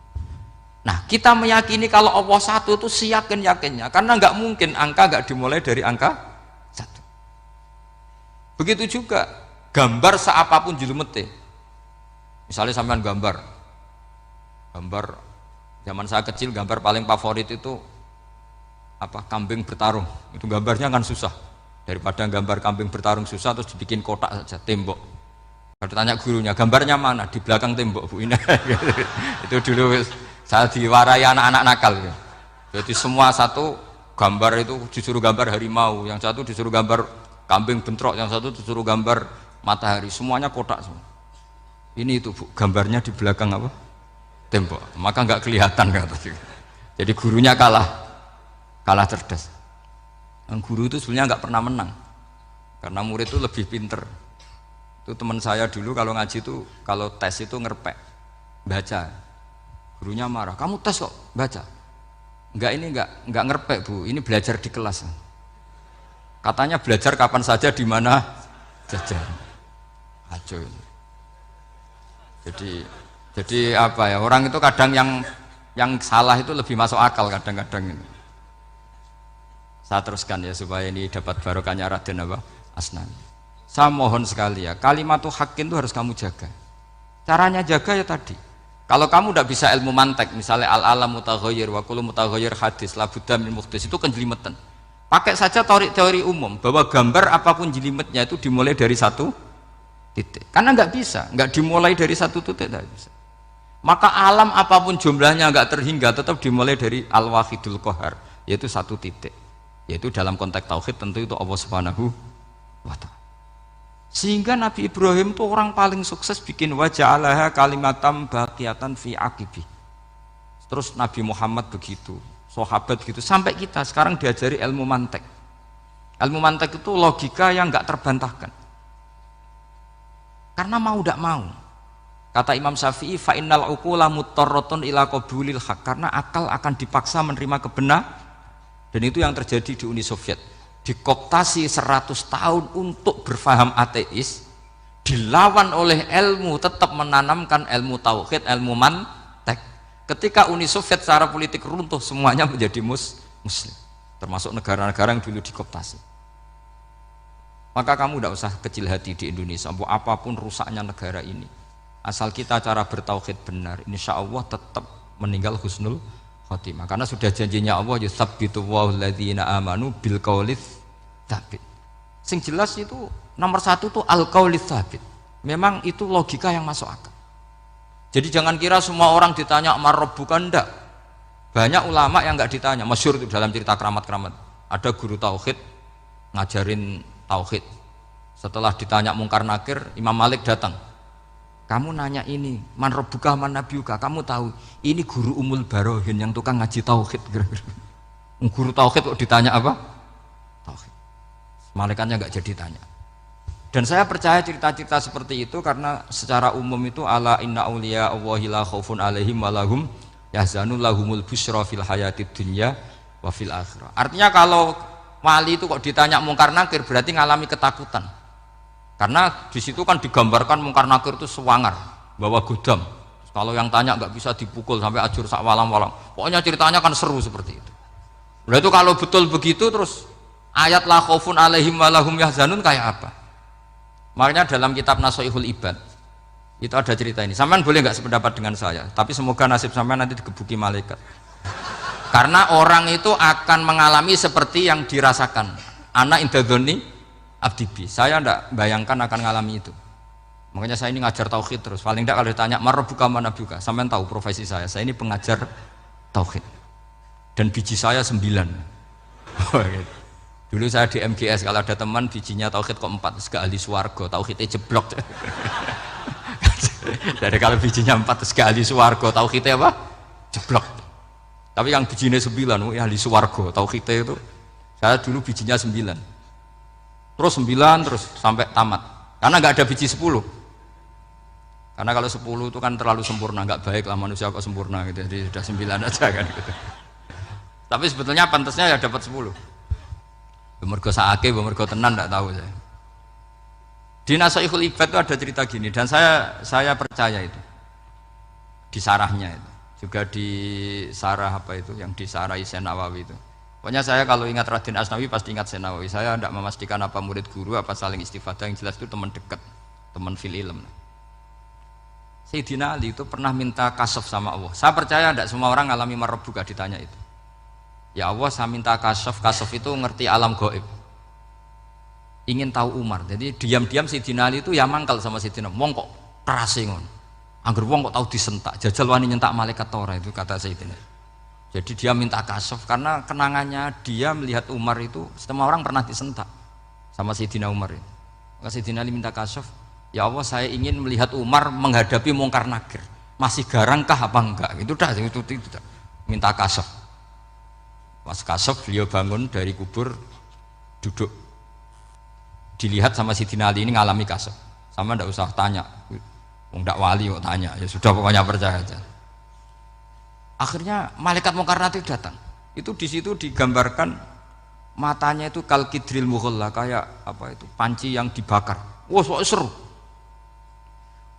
Nah, kita meyakini kalau Allah satu itu seyakin-yakinnya, karena enggak mungkin angka enggak dimulai dari angka satu. Begitu juga gambar seapapun julumete. Misalnya sampean gambar zaman saya kecil, gambar paling favorit itu apa? Kambing bertarung. Itu gambarnya kan susah, daripada gambar kambing bertarung susah terus dibikin kotak saja, tembok. Kalau tanya gurunya, gambarnya mana? Di belakang tembok, Bu. Ini itu dulu saya diwarai anak-anak nakal ya. Jadi semua satu gambar itu disuruh gambar harimau, yang satu disuruh gambar kambing bentrok, yang satu disuruh gambar matahari, semuanya kotak semua. Ini itu, Bu, gambarnya di belakang apa? Tembok, maka nggak kelihatan kata. Jadi gurunya kalah cerdas. Dan guru itu sebenarnya nggak pernah menang, karena murid itu lebih pinter. Itu teman saya dulu kalau ngaji itu, kalau tes itu ngerpek baca, gurunya marah, kamu tes kok baca? Enggak ngerpek, Bu, ini belajar di kelas. Katanya belajar kapan saja di mana saja. Aco. Jadi apa ya, orang itu kadang yang salah itu lebih masuk akal kadang-kadang ini. Saya teruskan ya supaya ini dapat barokahnya Raden apa? Asnawi. Saya mohon sekali ya, kalimatul haqqin itu harus kamu jaga. Caranya jaga ya tadi. Kalau kamu tidak bisa ilmu mantek, misalnya al-alam mutaghayyir wa kullu mutaghayyir hadis la budda min muhdits, itu kan jelimetan. Pakai saja teori umum bahwa gambar apapun jelimetnya itu dimulai dari satu titik. Karena nggak bisa, nggak dimulai dari satu titik, nggak bisa. Maka alam apapun jumlahnya nggak terhingga tetap dimulai dari al-wahidul qahar, yaitu satu titik. Yaitu dalam konteks tauhid tentu itu Allah Subhanahu wa ta'ala. Sehingga Nabi Ibrahim itu orang paling sukses bikin waja'alaha kalimatam baqiyatan fi aqibi. Terus Nabi Muhammad begitu, sahabat begitu, sampai kita sekarang diajari ilmu mantek. Ilmu mantek itu logika yang enggak terbantahkan. Karena mau tidak mau. Kata Imam Syafi'i, fa innal uqula muttarratun ila qabulil haq, karena akal akan dipaksa menerima kebenaran. Dan itu yang terjadi di Uni Soviet. Dikooptasi 100 tahun untuk berfaham ateis, dilawan oleh ilmu, tetap menanamkan ilmu tauhid, ilmu mantek. Ketika Uni Soviet secara politik runtuh, semuanya menjadi muslim, termasuk negara-negara yang dulu dikooptasi. Maka kamu tidak usah kecil hati di Indonesia, apapun rusaknya negara ini, asal kita cara bertauhid benar, insya Allah tetap meninggal husnul khotimah. Karena sudah janjinya Allah, yusabbitu walladzina amanu bil qaulits tsabit. Sing jelas itu nomor satu itu al qaulits tsabit. Memang itu logika yang masuk akal. Jadi jangan kira semua orang ditanya marabbuka, enggak. Banyak ulama yang enggak ditanya. Masyhur itu dalam cerita keramat-keramat. Ada guru tauhid ngajarin tauhid. Setelah ditanya mungkar nakir, Imam Malik datang. Kamu nanya ini, man rabbuka man nabiyuka, kamu tahu ini guru Umul Barohin yang tukang ngaji tauhid. Guru tauhid kok ditanya apa? Tauhid. Malaikatnya enggak jadi tanya. Dan saya percaya cerita-cerita seperti itu karena secara umum itu ala inna auliya Allahi la khaufun alaihim wa lahum yahzanun lahumul busyra fil hayatid dunya wa fil akhirah. Artinya kalau wali itu kok ditanya mungkar nakir berarti ngalami ketakutan. Karena di situ kan digambarkan mungkar nakir itu sewangar, bawa godam. Kalau yang tanya nggak bisa dipukul sampai ajur sak walang-walang. Pokoknya ceritanya kan seru seperti itu. Udah itu kalau betul begitu terus ayat la khaufun alaihim wa lahum yahzanun kayak apa? Makanya dalam kitab Nasoihul Ibad itu ada cerita ini. Sampean boleh nggak sependapat dengan saya, tapi semoga nasib sampean nanti digebuki malaikat. Karena orang itu akan mengalami seperti yang dirasakan. Ana indadzoni abdibi. Saya tidak bayangkan akan mengalami itu. Makanya saya ini ngajar tauhid terus. Paling tidak kalau ditanya marabbuka man nabiyuka, sampean tahu profesi saya. Saya ini pengajar tauhid. Dan biji saya 9. Dulu saya di MGS kalau ada teman bijinya tauhid kok 4, terus gak ahli swarga, tauhidnya jeblok. Jadi kalau bijinya 4 terus gak ahli swarga, tauhidnya apa? Jeblok. Tapi yang bijinya 9, ahli swarga, tauhidnya itu. Saya dulu bijinya 9. Terus 9 terus sampai tamat. Karena nggak ada biji 10. Karena kalau 10 itu kan terlalu sempurna, nggak baik lah manusia kok sempurna gitu. Jadi sudah 9 aja kan gitu. Tapi sebetulnya pantasnya ya dapat 10. Mergo saake, mergo tenan enggak tahu saya. Di Nasoihul Ibad itu ada cerita gini dan saya percaya itu. Di sarahnya itu. Juga di sarah apa itu yang di sarah Syekh Nawawi itu. Pokoknya saya kalau ingat Raden Asnawi pasti ingat Syekh Nawawi. Saya tidak memastikan apa murid guru apa saling istifadah, yang jelas itu teman dekat, teman fil ilm. Sayyidina Ali itu pernah minta kasaf sama Allah. Saya percaya tidak semua orang ngalami marabbuka ditanya itu. Ya Allah, saya minta kasaf itu ngerti alam gaib. Ingin tahu Umar. Jadi diam-diam Sayyidina Ali itu ya mangkal sama Sayyidina. Wong kok kerase ngono. Angger wong kok tahu disentak. Jajal wani nyentak malaikat ora itu kata Sayyidina. Jadi dia minta kasaf karena kenangannya dia melihat Umar itu semua orang pernah disentak sama Sayyidina Umar itu. Maka Sayyidina Ali minta kasaf. Ya Allah, saya ingin melihat Umar menghadapi mungkar nakir. Masih garangkah apa enggak? Itu dah itu minta kasaf. Pas kasaf beliau bangun dari kubur, duduk, dilihat sama Sayyidina Ali ini ngalami kasaf. Sama ndak usah tanya, ndak wali kok tanya, ya sudah pokoknya percaya aja. Akhirnya malaikat mungkar nakir datang. Itu di situ digambarkan matanya itu kalkidril mughalla, kayak apa itu panci yang dibakar. Wah, wow, seru.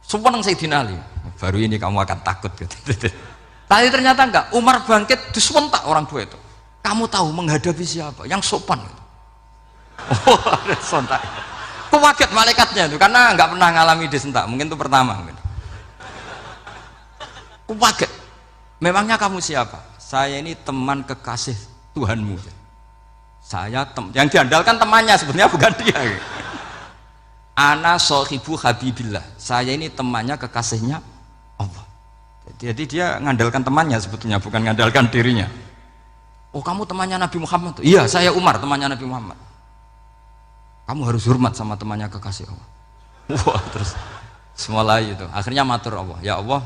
Seneng Sayyidina Ali. Baru ini kamu akan takut gitu. Tapi ternyata enggak. Umar bangkit disewentak orang tua itu. Kamu tahu menghadapi siapa? Yang sopan. Oh, ada sontak. Kok kaget malaikatnya itu karena nggak pernah ngalami disentak. Mungkin itu pertama. Kok kaget. Memangnya kamu siapa? Saya ini teman kekasih Tuhanmu. Saya yang diandalkan temannya sebetulnya bukan dia. Ana sohibu habibillah. Saya ini temannya kekasihnya Allah. Jadi dia ngandalkan temannya sebetulnya bukan ngandalkan dirinya. Oh kamu temannya Nabi Muhammad? Iya saya Umar temannya Nabi Muhammad. Kamu harus hormat sama temannya kekasih Allah. Wah terus mulai itu. Akhirnya matur Allah, ya Allah,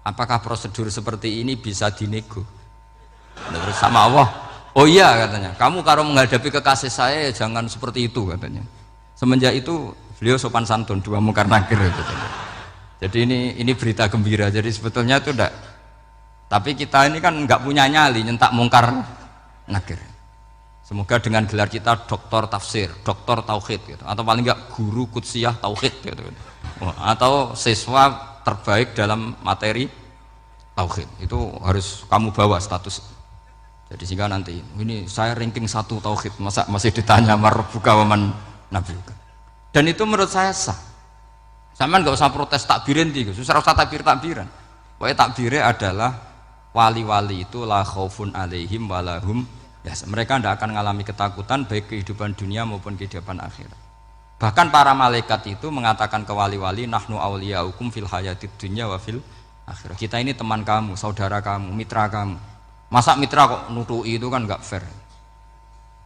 apakah prosedur seperti ini bisa dinego? Terus sama Allah, oh iya katanya, kamu kalau menghadapi kekasih saya ya jangan seperti itu katanya. Semenjak itu beliau sopan santun, dua mungkar nakir katanya. Jadi ini berita gembira. Jadi sebetulnya itu enggak. Tapi kita ini kan nggak punya nyali nyentak mungkar nakir. Semoga dengan gelar kita doktor tafsir, doktor tauhid gitu, atau paling enggak guru kutsiyah tauhid gitu. Atau siswa terbaik dalam materi tauhid. Itu harus kamu bawa status. Jadi sehingga nanti ini saya ranking 1 tauhid, masa masih ditanya marbuka waman nabiyuka. Dan itu menurut saya sah. Sampean enggak usah protes takbirin iki, susah usah takbiran. Pokoknya takbirnya adalah wali-wali itu la khaufun alaihim walahum ya, mereka tidak akan mengalami ketakutan baik kehidupan dunia maupun kehidupan akhirat. Bahkan para malaikat itu mengatakan ke wali-wali nahnu awliyaukum fil hayatid dunya wa fil akhirah. Kita ini teman kamu, saudara kamu, mitra kamu. Masa mitra kok nutui, itu kan nggak fair.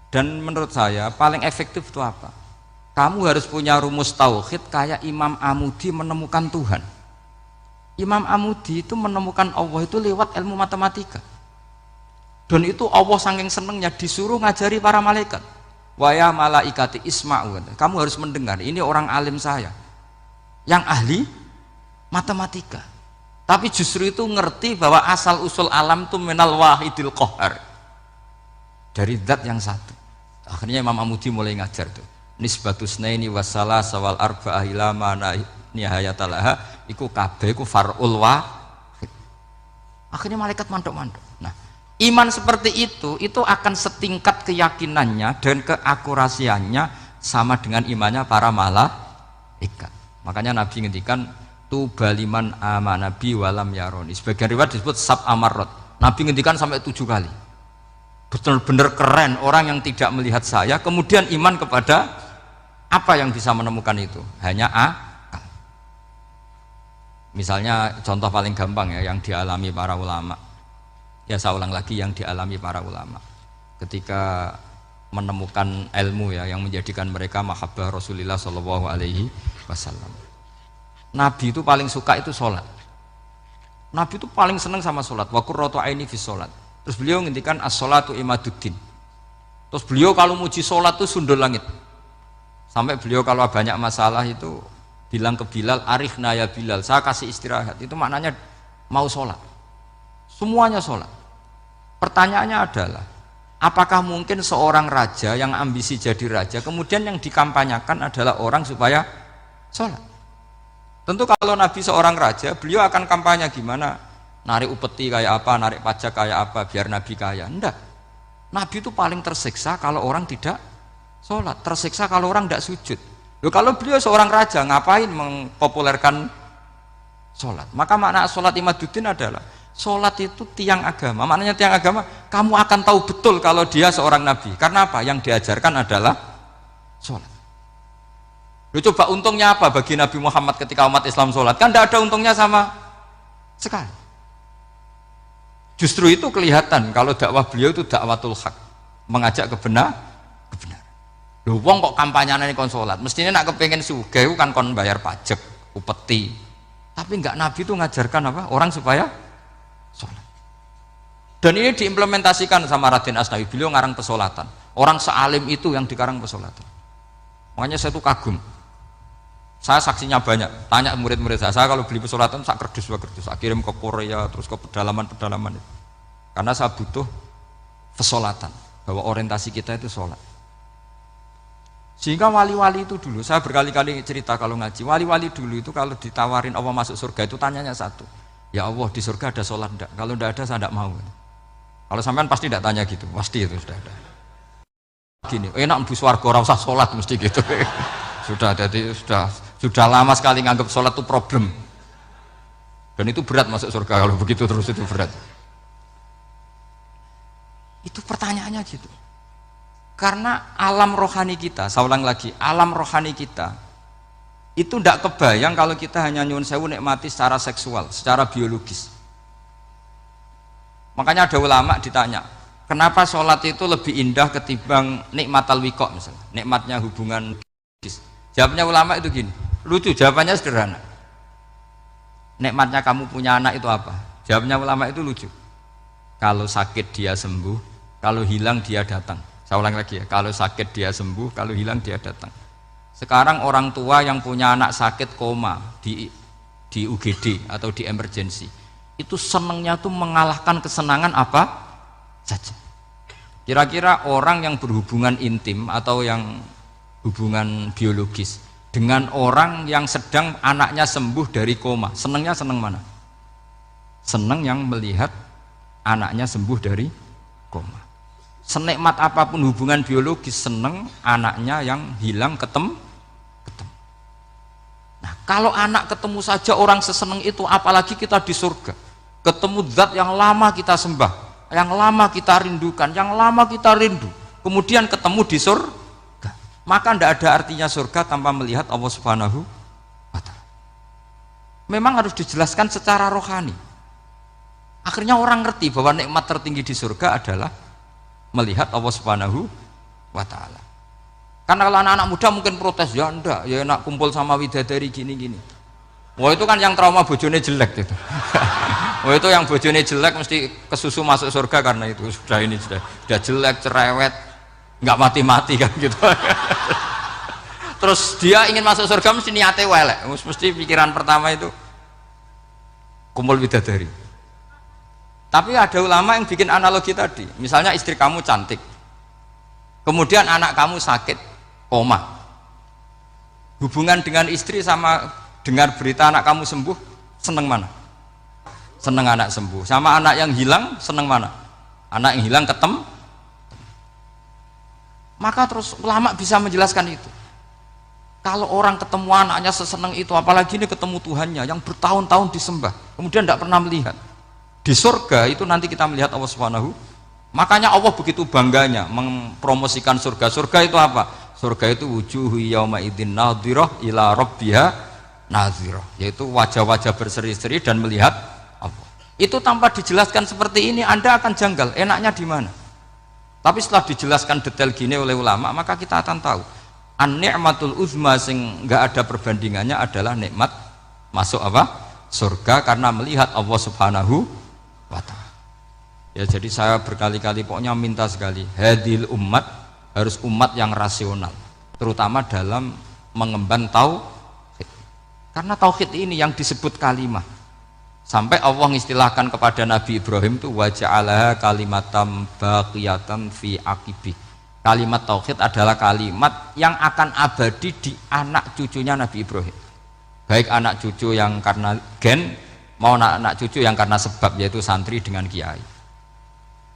Dan menurut saya paling efektif itu apa? Kamu harus punya rumus tauhid kayak Imam Amudi menemukan Tuhan. Imam Amudi itu menemukan Allah itu lewat ilmu matematika. Dan itu Allah saking senengnya disuruh ngajari para malaikat. Wa ya malaikati isma'u. Kamu harus mendengar, ini orang alim saya yang ahli matematika. Tapi justru itu ngerti bahwa asal usul alam itu minal wahidil qahar. Dari zat yang satu. Akhirnya Imam Amudi mulai ngajar tuh. Nisbatus naini wassalah sawal arba'ah ila mana nihayatalaha iku kabeh iku far'ul wahid. Akhirnya malaikat mandok-mandok. Nah, iman seperti itu akan setingkat keyakinannya dan keakurasiannya sama dengan imannya para malaikat. Makanya Nabi ngendikan tu baliman amanabi walam yaroni. Sebagian riwayat disebut sab amarot. Nabi ngendikan sampai 7 kali. Benar-benar keren orang yang tidak melihat saya kemudian iman kepada apa yang bisa menemukan itu? Hanya akal. Misalnya contoh paling gampang ya yang dialami para ulama. Ya saya ulang lagi yang dialami para ulama ketika menemukan ilmu ya yang menjadikan mereka mahabbah Rasulullah Shallallahu Alaihi Wasallam. Nabi itu paling suka itu sholat. Nabi itu paling senang sama sholat. Wa qurratu aini fi sholat. Terus beliau ngintikan as-sholatu imaduddin. Terus beliau kalau muji sholat itu sundul langit. Sampai beliau kalau banyak masalah itu bilang ke Bilal, arikhna ya Bilal, saya kasih istirahat. Itu maknanya mau sholat. Semuanya sholat. Pertanyaannya adalah, apakah mungkin seorang raja yang ambisi jadi raja, kemudian yang dikampanyakan adalah orang supaya sholat? Tentu kalau Nabi seorang raja, beliau akan kampanye gimana? Narik upeti kayak apa, narik pajak kayak apa, biar Nabi kaya. Enggak. Nabi itu paling tersiksa kalau orang tidak sholat, tersiksa kalau orang tidak sujud. Loh, kalau beliau seorang raja, ngapain mempopulerkan sholat? Maka makna sholat imaduddin adalah sholat itu tiang agama. Maknanya tiang agama, kamu akan tahu betul kalau dia seorang nabi. Karena apa? Yang diajarkan adalah sholat. Loh, coba untungnya apa bagi Nabi Muhammad ketika umat Islam sholat? Kan tidak ada untungnya sama sekali. Justru itu kelihatan kalau dakwah beliau itu dakwatul haq, mengajak kebenaran. Loh, wong kok kampanyane kon sholat? Mestinya nak kepengen sugih kan kon bayar pajak, upeti. Tapi enggak, Nabi itu ngajarkan apa? Orang supaya sholat. Dan ini diimplementasikan sama Raden Asnawi. Beliau ngarang pesolatan. Orang sealim itu yang dikarang pesolatan. Makanya saya tuh kagum. Saya saksinya banyak. Tanya murid-murid saya kalau beli pesolatan saya kerdus, saya kirim ke Korea terus ke pedalaman-pedalaman itu. Karena saya butuh pesolatan. Bahwa orientasi kita itu sholat. Sehingga wali-wali itu dulu, saya berkali-kali cerita kalau ngaji, wali-wali dulu itu kalau ditawarin Allah masuk surga itu tanyanya satu, ya Allah di surga ada sholat enggak? Kalau enggak ada saya enggak mau. Kalau sampean pasti enggak tanya gitu, pasti itu sudah ada. Gini, enak mlebu swarga ora usah sholat mesti gitu. Sudah, jadi sudah lama sekali nganggap sholat itu problem. Dan itu berat masuk surga kalau begitu terus, itu berat. Itu pertanyaannya gitu. Karena alam rohani kita, saya ulang lagi, alam rohani kita itu tidak kebayang kalau kita hanya nyuwun sewu nikmati secara seksual, secara biologis. Makanya ada ulama ditanya, kenapa sholat itu lebih indah ketimbang nikmatal wiqo misalnya, nikmatnya hubungan biologis? Jawabnya ulama itu gini, lucu, jawabannya sederhana. Nikmatnya kamu punya anak itu apa? Jawabnya ulama itu lucu. Kalau sakit dia sembuh, kalau hilang dia datang. Saya ulang lagi ya, kalau sakit dia sembuh, kalau hilang dia datang. Sekarang orang tua yang punya anak sakit koma di UGD atau di emergency, itu senangnya tuh mengalahkan kesenangan apa saja. Kira-kira orang yang berhubungan intim atau yang hubungan biologis dengan orang yang sedang anaknya sembuh dari koma, senangnya senang mana? Senang yang melihat anaknya sembuh dari koma. Senikmat apapun hubungan biologis, senang anaknya yang hilang ketemu. Nah, kalau anak ketemu saja orang seseneng itu, apalagi kita di surga, ketemu zat yang lama kita sembah, yang lama kita rindukan, yang lama kita rindu, kemudian ketemu di surga, maka tidak ada artinya surga tanpa melihat Allah Subhanahu wa ta'ala. Memang harus dijelaskan secara rohani. Akhirnya orang ngerti bahwa nikmat tertinggi di surga adalah melihat Allah Subhanahu wa ta'ala. Karena kalau anak-anak muda mungkin protes, ya enggak, ya enak kumpul sama widadari gini-gini. Wah itu kan yang trauma bojone jelek gitu. Wah itu yang bojone jelek mesti kesusu masuk surga karena itu sudah jelek, cerewet, nggak mati-mati kan gitu. Terus dia ingin masuk surga mesti niatnya welek, mesti pikiran pertama itu kumpul widadari. Tapi ada ulama yang bikin analogi tadi, misalnya istri kamu cantik, kemudian anak kamu sakit, koma. Hubungan dengan istri sama dengar berita anak kamu sembuh, seneng mana? Seneng anak sembuh. Sama anak yang hilang, seneng mana? Anak yang hilang ketemu. Maka terus ulama bisa menjelaskan itu. Kalau orang ketemu anaknya seseneng itu, apalagi ini ketemu Tuhannya yang bertahun-tahun disembah, kemudian tidak pernah melihat. Di surga itu nanti kita melihat Allah Subhanahu. Makanya Allah begitu bangganya mempromosikan surga. Surga itu apa? Surga itu wujuhu yauma idzin nadhirah ila rabbiha nadhirah, yaitu wajah-wajah berseri-seri dan melihat Allah. Itu tanpa dijelaskan seperti ini Anda akan janggal, enaknya di mana? Tapi setelah dijelaskan detail gini oleh ulama, maka kita akan tahu an-ni'matul uzma sing enggak ada perbandingannya adalah nikmat masuk apa? Surga karena melihat Allah Subhanahu wa ta'ala. Ya jadi saya berkali-kali pokoknya minta sekali, hadil umat harus umat yang rasional, terutama dalam mengemban tauhid. Karena tauhid ini yang disebut kalimah. Sampai Allah istilahkan kepada Nabi Ibrahim itu waja'alaha kalimatam baqiyatan fi aqibi. Kalimat tauhid adalah kalimat yang akan abadi di anak cucunya Nabi Ibrahim. Baik anak cucu yang karena gen mau anak cucu yang karena sebab, yaitu santri dengan kiai.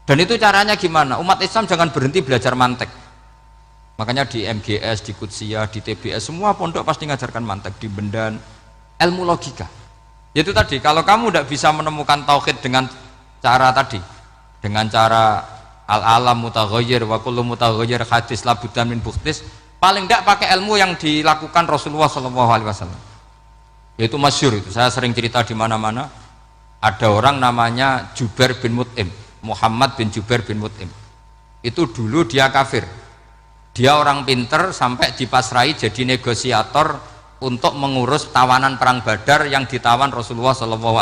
Dan itu caranya gimana? Umat Islam jangan berhenti belajar mantek. Makanya di MGS, di Qudsiyah, di TBS semua pondok pasti ngajarkan mantek, di Bendan, ilmu logika. Itu tadi, kalau kamu tidak bisa menemukan tauhid dengan cara tadi, dengan cara al-alam mutaghayyir wa kullu mutaghayyir hadis la budda min bukhtis, paling tidak pakai ilmu yang dilakukan Rasulullah SAW. Yaitu masyhur itu, saya sering cerita di mana-mana. Ada orang namanya Jubair bin Mut'im, Muhammad bin Jubair bin Mut'im. Itu dulu dia kafir. Dia orang pinter sampai dipasrai jadi negosiator untuk mengurus tawanan perang Badar yang ditawan Rasulullah SAW.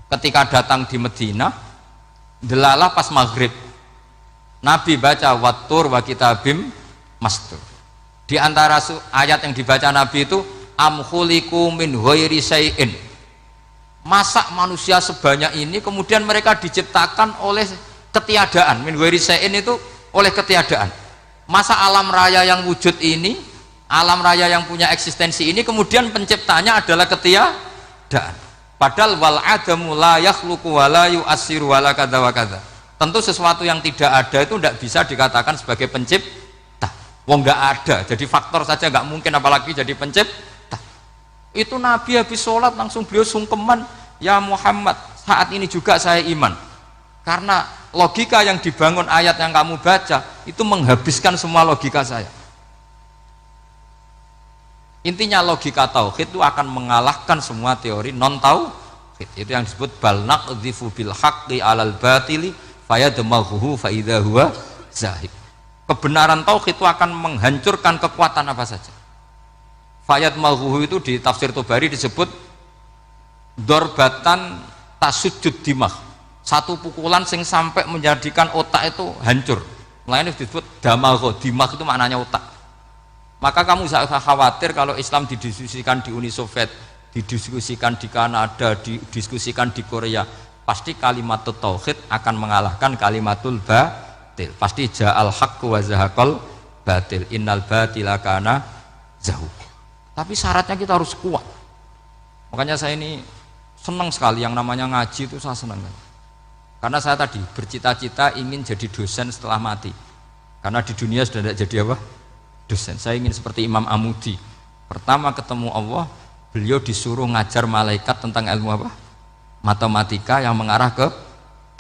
Ketika datang di Medina, delalah pas maghrib, Nabi baca wattur wa kitabim mastur. Di antara ayat yang dibaca Nabi itu am khuliqu min ghairi syai'in. Masa manusia sebanyak ini kemudian mereka diciptakan oleh ketiadaan. Min ghairi syai'in itu oleh ketiadaan. Masa alam raya yang wujud ini, alam raya yang punya eksistensi ini kemudian penciptanya adalah ketiadaan. Padahal wal adamu la yakhluqu wa la yu'assiru wa la kadza wa kadza. Tentu sesuatu yang tidak ada itu tidak bisa dikatakan sebagai pencipta. Wong nggak ada, jadi faktor saja nggak mungkin apalagi jadi pencipta. Itu Nabi habis sholat langsung beliau sungkeman, ya Muhammad, saat ini juga saya iman. Karena logika yang dibangun ayat yang kamu baca itu menghabiskan semua logika saya. Intinya logika tauhid itu akan mengalahkan semua teori non tauhid. Itu yang disebut bal naqdhifu bil haqqi alal batili fayadmaghuhu fa idza huwa zahib. Kebenaran tauhid itu akan menghancurkan kekuatan apa saja. Fayadmaghuhu itu di tafsir Tobari disebut dorbatan tasujud dimah, satu pukulan sing sampai menjadikan otak itu hancur. Lainnya disebut damagho, dimah itu maknanya otak. Maka kamu jangan khawatir kalau Islam didiskusikan di Uni Soviet, didiskusikan di Kanada, didiskusikan di Korea, pasti kalimat tauhid akan mengalahkan kalimatul batil. Pasti ja'al haqqu wa zahaqal batil, innal batila kana zahuq. Tapi syaratnya kita harus kuat. Makanya saya ini senang sekali yang namanya ngaji itu, saya senang. Karena saya tadi bercita-cita ingin jadi dosen setelah mati. Karena di dunia sudah tidak jadi apa? Dosen. Saya ingin seperti Imam Amudi. Pertama ketemu Allah, beliau disuruh ngajar malaikat tentang ilmu apa? Matematika yang mengarah ke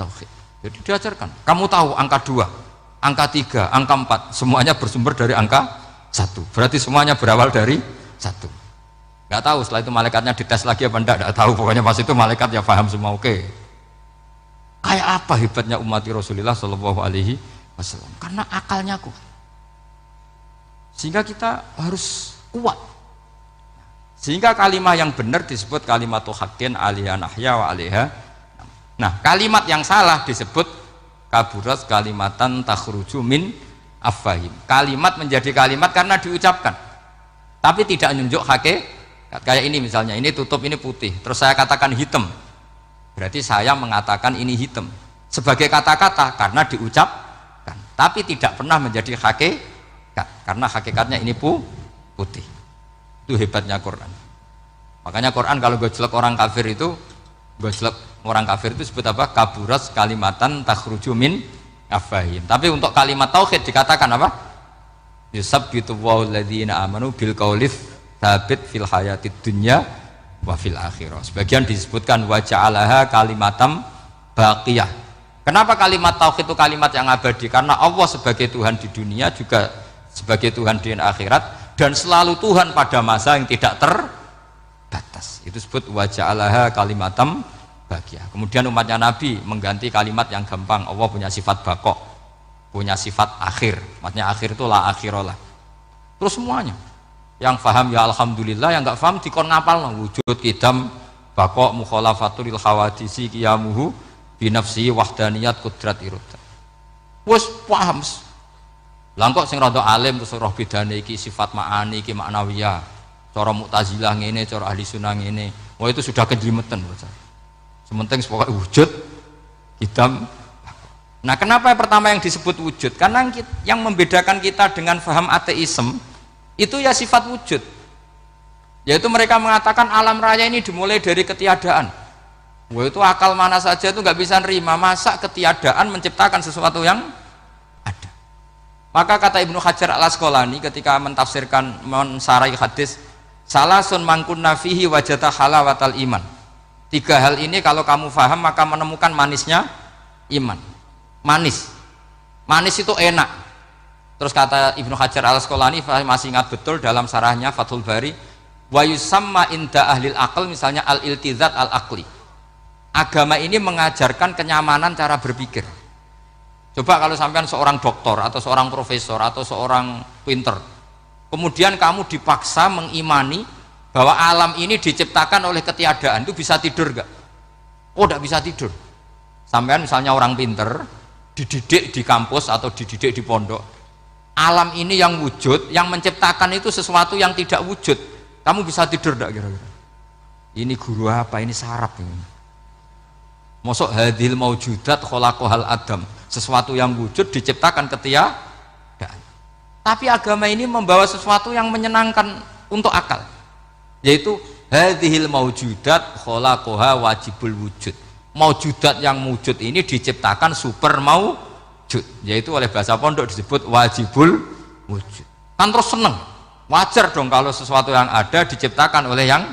tauhid. Jadi diajarkan. Kamu tahu angka 2, angka 3, angka 4, semuanya bersumber dari angka 1. Berarti semuanya berawal dari 1. Nggak tahu setelah itu malaikatnya dites lagi apa enggak tahu. Pokoknya pas itu malaikat ya paham semua. Oke. Kayak apa hebatnya umat Rasulullah Shallallahu Alaihi Wasallam? Karena akalnya kuat. Sehingga kita harus kuat. Sehingga kalimat yang benar disebut kalimatu haqqin alaiha nahya wa alaiha. Nah, kalimat yang salah disebut kaburat kalimatan takhruju min afwahim. Kalimat menjadi kalimat karena diucapkan, tapi tidak menunjuk hakikat. Kayak ini misalnya, ini tutup, ini putih, terus saya katakan hitam, berarti saya mengatakan ini hitam sebagai kata-kata karena diucapkan, tapi tidak pernah menjadi hakikat karena hakikatnya ini putih. Itu hebatnya Quran. Makanya Quran kalau gojlek orang kafir itu, gojlek orang kafir itu sebut apa? Kaburas kalimatan takhruju min afwahim. Tapi untuk kalimat tauhid dikatakan apa? Yusabbitu wal ladzina amanu bil qaulif tsabit fil hayatid dunya wa fil akhirah. Sebagian disebutkan wa ja'alaha kalimatam baqiyah. Kenapa kalimat tauhid itu kalimat yang abadi? Karena Allah sebagai Tuhan di dunia juga sebagai Tuhan di akhirat, dan selalu Tuhan pada masa yang tidak terbatas. Itu disebut wa ja'alaha kalimatam baqiyah. Kemudian umatnya Nabi mengganti kalimat yang gampang. Allah punya sifat baqo, punya sifat akhir. Maksudnya akhir itu la akhirolah. Terus semuanya. Yang paham ya alhamdulillah, yang enggak paham dikon ngapal wujud kidam baqo mukhalafatul khawadisi qiyamuhu binafsi wahdaniyat kudrat irada. Wis paham. Lah kok sing rada alim terus roh bedane iki sifat ma'ani iki maknawiyah. Cara Mu'tazilah ngene, cara ahli sunnah ngene. Wah itu sudah kejlimeten bocah. Sementing pokoknya wujud hitam. Nah, kenapa yang pertama yang disebut wujud? Karena yang membedakan kita dengan faham ateisme itu ya sifat wujud. Yaitu mereka mengatakan alam raya ini dimulai dari ketiadaan. Wah itu akal mana saja itu nggak bisa nerima, masa ketiadaan menciptakan sesuatu yang ada. Maka kata Ibnu Hajar al-Asqalani ketika mentafsirkan mensarai hadis, salasun mangkunna fihi wajata halawatal iman. 3 hal ini kalau kamu faham maka menemukan manisnya iman. Manis itu enak. Terus kata Ibnu Hajar al-Asqalani, masih ingat betul dalam sarahnya Fathul Bari, wa yusamma inda ahlil aql, misalnya al-iltizat al-aqli. Agama ini mengajarkan kenyamanan cara berpikir. Coba kalau sampean seorang doktor atau seorang profesor atau seorang pinter, kemudian kamu dipaksa mengimani bahwa alam ini diciptakan oleh ketiadaan, itu bisa tidur gak? Oh tidak bisa tidur. Sampean misalnya orang pinter dididik di kampus atau dididik di pondok, alam ini yang wujud, yang menciptakan itu sesuatu yang tidak wujud, kamu bisa tidur gak kira-kira? Ini guru apa? Ini sarap ini. Mosok hadil maujudat khalaqahal adam, sesuatu yang wujud diciptakan ketiadaan. Tapi agama ini membawa sesuatu yang menyenangkan untuk akal, yaitu hadhil maujudat khalaqaha wajibul wujud. Maujudat yang wujud ini diciptakan super maujud, yaitu oleh bahasa pondok disebut wajibul wujud. Kan terus seneng, wajar dong kalau sesuatu yang ada diciptakan oleh yang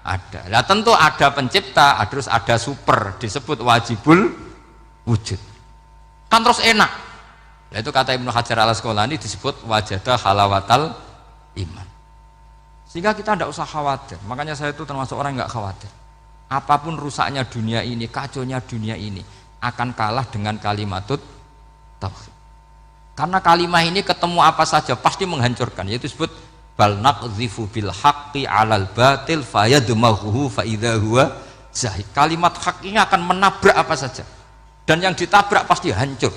ada. Nah tentu ada pencipta, terus ada super, disebut wajibul wujud. Kan terus enak. Nah itu kata Ibnu Hajar al-Asqalani disebut wajada halawatal iman. Sehingga kita tidak usah khawatir. Makanya saya itu termasuk orang yang nggak khawatir. Apapun rusaknya dunia ini, kacaunya dunia ini, akan kalah dengan kalimatut tauhid. Karena kalimat ini ketemu apa saja pasti menghancurkan, yaitu disebut bal naqdhifu bil haqqi 'alal batil fayadmaghuhu fa idza huwa zahid. Kalimat hak ini akan menabrak apa saja. Dan yang ditabrak pasti hancur.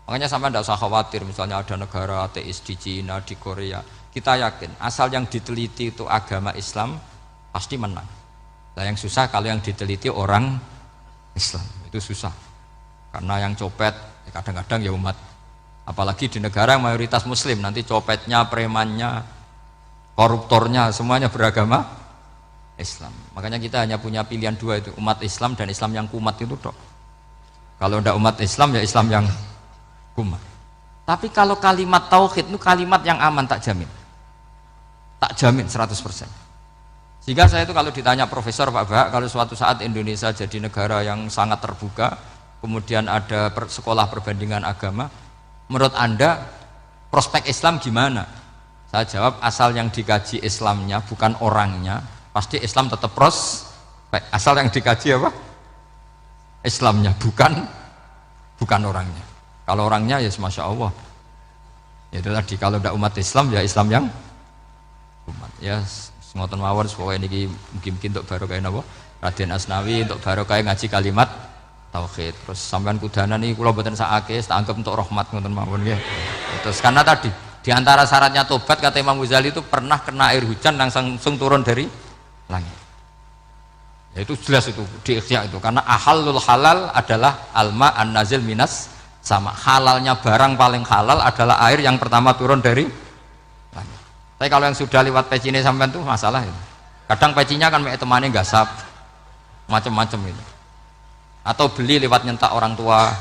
Makanya sampai tidak usah khawatir misalnya ada negara ateis di Cina, di Korea. Kita yakin asal yang diteliti itu agama Islam pasti menang. Nah, yang susah kalau yang diteliti orang Islam, itu susah. Karena yang copet kadang-kadang ya umat. Apalagi di negara yang mayoritas muslim, nanti copetnya, premannya, koruptornya semuanya beragama Islam. Makanya kita hanya punya pilihan dua itu, umat Islam dan Islam yang kumat itu dok. Kalau tidak umat Islam ya Islam yang kumat. Tapi kalau kalimat tauhid itu kalimat yang aman, tak jamin. Tak jamin 100%. Sehingga saya itu kalau ditanya Profesor Pak Bahak, kalau suatu saat Indonesia jadi negara yang sangat terbuka, kemudian ada sekolah perbandingan agama, menurut Anda prospek Islam gimana? Saya jawab, asal yang dikaji Islamnya bukan orangnya, pasti Islam tetap prospek. Asal yang dikaji apa? Islamnya, bukan orangnya. Kalau orangnya ya Masya Allah. Ya itu tadi, kalau tidak umat Islam ya Islam yang umat. Ya ngoten mawon supaya niki mungkin untuk barokah napa Raden Asnawi, untuk barokah ngaji kalimat tauhid. Terus sampean kudanan niki kula mboten sakake, tak anggap untuk rahmat ngoten mawon nggih. Terus karena tadi di antara syaratnya tobat kata Imam Ghazali itu pernah kena air hujan langsung turun dari langit. Ya itu jelas itu di Ikhya itu, karena ahalul halal adalah alma an-nazil minas sama. Halalnya barang paling halal adalah air yang pertama turun dari langit. Tapi kalau yang sudah lewat pecine sampean tuh masalah itu. Kadang pecinya kan mek temane gasap macam-macam itu. Atau beli lewat nyentak orang tua.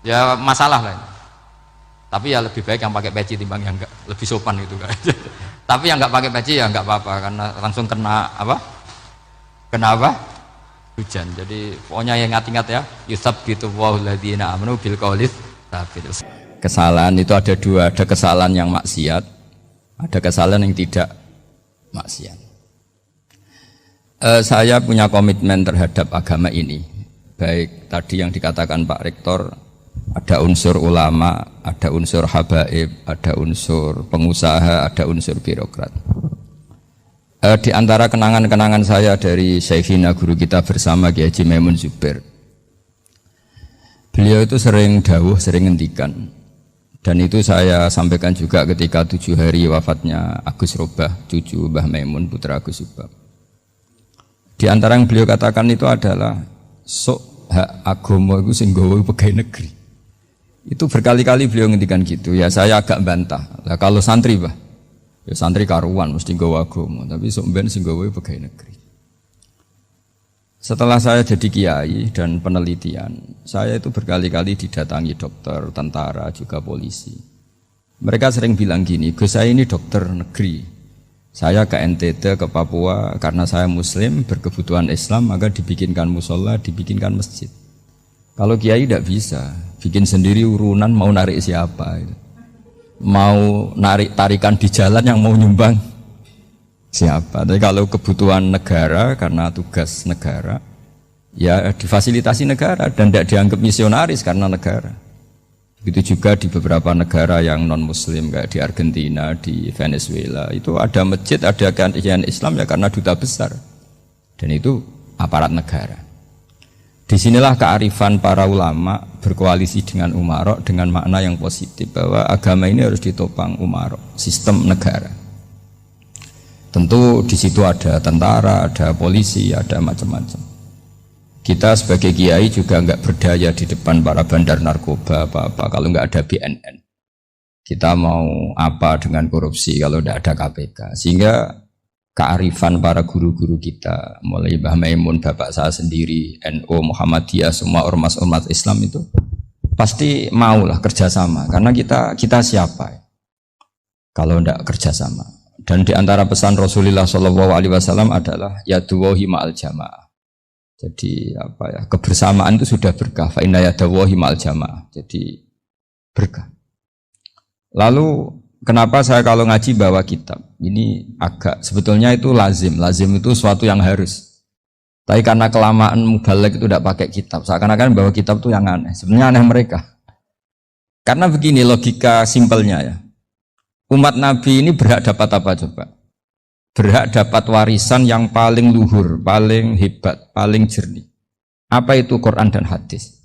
Ya masalah lah itu. Tapi ya lebih baik yang pakai peci timbang yang enggak, lebih sopan gitu kan. Tapi yang enggak pakai peci ya enggak apa-apa karena langsung kena apa? Kena apa? Hujan. Jadi pokoknya yang ingat-ingat ya, yusabbitu Allahu alladziina aamanu bil qawli tsabit. Kesalahan itu ada dua, ada kesalahan yang maksiat, ada kesalahan yang tidak maksiat. Saya punya komitmen terhadap agama ini. Baik tadi yang dikatakan Pak Rektor, ada unsur ulama, ada unsur habaib, ada unsur pengusaha, ada unsur birokrat. Di antara kenangan-kenangan saya dari Syekhina guru kita bersama Kiai Haji Maimun Zubair, beliau itu sering dawuh, sering ngendikan, dan itu saya sampaikan juga ketika 7 hari wafatnya Agus Robah, cucu Mbah Maimun, putra Agus Robah. Di antara yang beliau katakan itu adalah sok hak agama itu sing gawe pegawai negeri. Itu berkali-kali beliau ngendikan gitu. Ya saya agak bantah. Lah kalau santri bah, ya santri karuan mesti gawe agama, tapi sok ben sing gawe pegawai negeri. Setelah saya jadi kiai dan penelitian, saya itu berkali-kali didatangi dokter, tentara, juga polisi. Mereka sering bilang gini, Gus saya ini dokter negeri. Saya ke NTT, ke Papua, karena saya muslim, berkebutuhan Islam, maka dibikinkan musola, dibikinkan masjid. Kalau kiai tidak bisa, bikin sendiri urunan mau narik siapa. Mau narik tarikan di jalan yang mau nyumbang siapa. Tapi kalau kebutuhan negara, karena tugas negara, ya difasilitasi negara dan tidak dianggap misionaris karena negara. Begitu juga di beberapa negara yang non-muslim kayak di Argentina, di Venezuela, itu ada masjid, ada kajian Islam ya karena duta besar. Dan itu aparat negara. Disinilah kearifan para ulama berkoalisi dengan umarok dengan makna yang positif bahwa agama ini harus ditopang umarok, sistem negara. Tentu di situ ada tentara, ada polisi, ada macam-macam. Kita sebagai kiai juga enggak berdaya di depan para bandar narkoba apa-apa kalau enggak ada BNN. Kita mau apa dengan korupsi kalau enggak ada KPK. Sehingga kearifan para guru-guru kita, mulai Mbah Maimun, bapak saya sendiri, NU, Muhammadiyah, semua ormas-ormas Islam itu pasti maulah kerjasama. Karena kita siapa kalau enggak kerjasama. Dan di antara pesan Rasulullah SAW adalah yaduwahi ma'al jamaah. Jadi apa ya, kebersamaan itu sudah berkah. Fa inna yadawahi ma'al jamaah. Jadi berkah. Lalu kenapa saya kalau ngaji bawa kitab? Ini agak sebetulnya itu lazim. Lazim itu suatu yang harus. Tapi karena kelamaan mubalek itu tidak pakai kitab, seakan-akan bahwa kitab itu yang aneh. Sebenarnya aneh mereka. Karena begini logika simpelnya ya. Umat Nabi ini berhak dapat apa coba? Berhak dapat warisan yang paling luhur, paling hebat, paling jernih. Apa itu Quran dan hadis?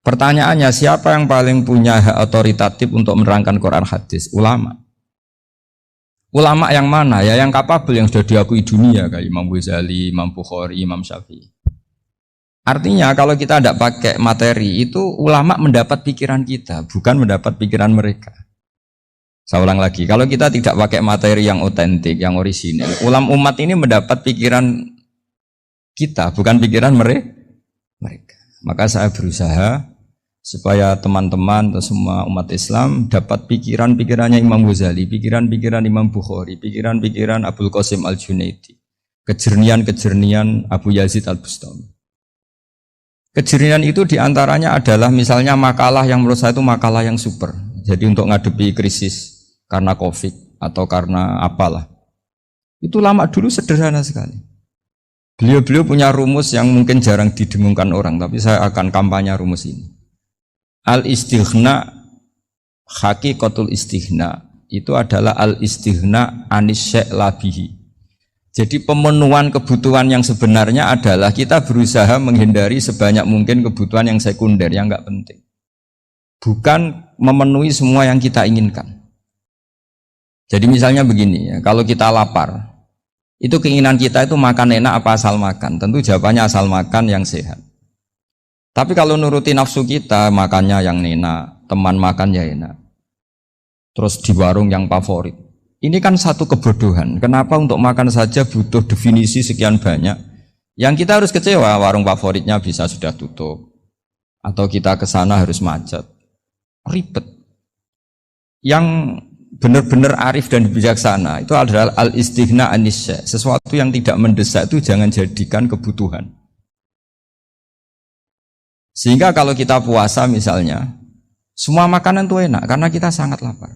Pertanyaannya, siapa yang paling punya hak otoritatif untuk menerangkan Quran hadis? Ulama. Ulama yang mana? Ya yang kapabel, yang sudah diakui dunia kayak Imam Ghazali, Imam Bukhari, Imam Syafi'i. Artinya kalau kita tidak pakai materi itu ulama mendapat pikiran kita, bukan mendapat pikiran mereka. Saya ulang lagi, kalau kita tidak pakai materi yang otentik, yang orisinil, umat ini mendapat pikiran kita, bukan pikiran mereka. Maka saya berusaha supaya teman-teman atau semua umat Islam dapat pikiran-pikirannya Imam Ghazali, pikiran-pikiran Imam Bukhari, pikiran-pikiran Abdul Qasim Al-Junaidi, kejernian-kejernian Abu Yazid Al-Bustami. Kejernian itu diantaranya adalah misalnya makalah yang menurut saya itu makalah yang super. Jadi untuk ngadepi krisis karena COVID atau karena apalah. Itu lama dulu sederhana sekali. Beliau-beliau punya rumus yang mungkin jarang didengungkan orang, tapi saya akan kampanye rumus ini. Al-istighna, hakikatul istighna, itu adalah al-istighna anis syai' labihi. Jadi pemenuhan kebutuhan yang sebenarnya adalah kita berusaha menghindari sebanyak mungkin kebutuhan yang sekunder, yang enggak penting. Bukan memenuhi semua yang kita inginkan. Jadi misalnya begini ya, kalau kita lapar, itu keinginan kita itu makan enak apa asal makan? Tentu jawabannya asal makan yang sehat. Tapi kalau nuruti nafsu kita, makannya yang enak, teman makan ya enak. Terus di warung yang favorit. Ini kan satu kebodohan. Kenapa untuk makan saja butuh definisi sekian banyak? Yang kita harus kecewa, warung favoritnya bisa sudah tutup. Atau kita ke sana harus macet. Ribet. Yang benar-benar arif dan bijaksana itu adalah al-istighna anisya. Sesuatu yang tidak mendesak itu jangan jadikan kebutuhan. Sehingga kalau kita puasa misalnya, semua makanan itu enak karena kita sangat lapar.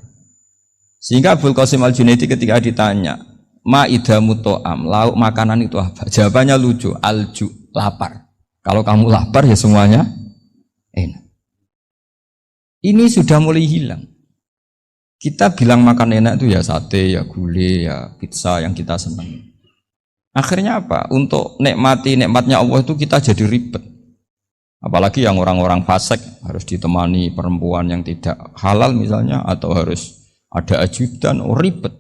Sehingga Abdul Qasim Al-Junaidi ketika ditanya, ma idamu to'am, lauk makanan itu apa? Jawabannya lucu, alju, lapar. Kalau kamu lapar ya semuanya enak. Ini sudah mulai hilang. Kita bilang makan enak itu ya sate, ya gulai, ya pizza yang kita senang. Akhirnya apa? Untuk nikmati nikmatnya Allah itu kita jadi ribet. Apalagi yang orang-orang fasik harus ditemani perempuan yang tidak halal misalnya, atau harus ada ajudan, ribet.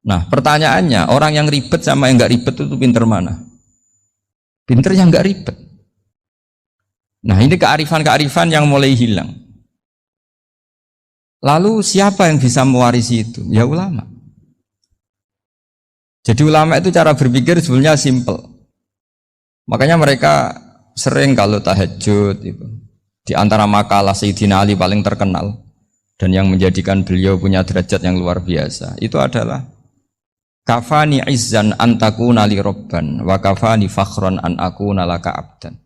Nah pertanyaannya, orang yang ribet sama yang nggak ribet itu pinter mana? Pinter yang nggak ribet. Nah ini kearifan-kearifan yang mulai hilang. Lalu siapa yang bisa mewarisi itu? Ya ulama. Jadi ulama itu cara berpikir sebenarnya simple. Makanya mereka sering kalau tahajud itu, di antara makalah Sayyidina Ali paling terkenal dan yang menjadikan beliau punya derajat yang luar biasa itu adalah kafani izzan antakuna li robban wa kafani fakhron an akuna laka abdan.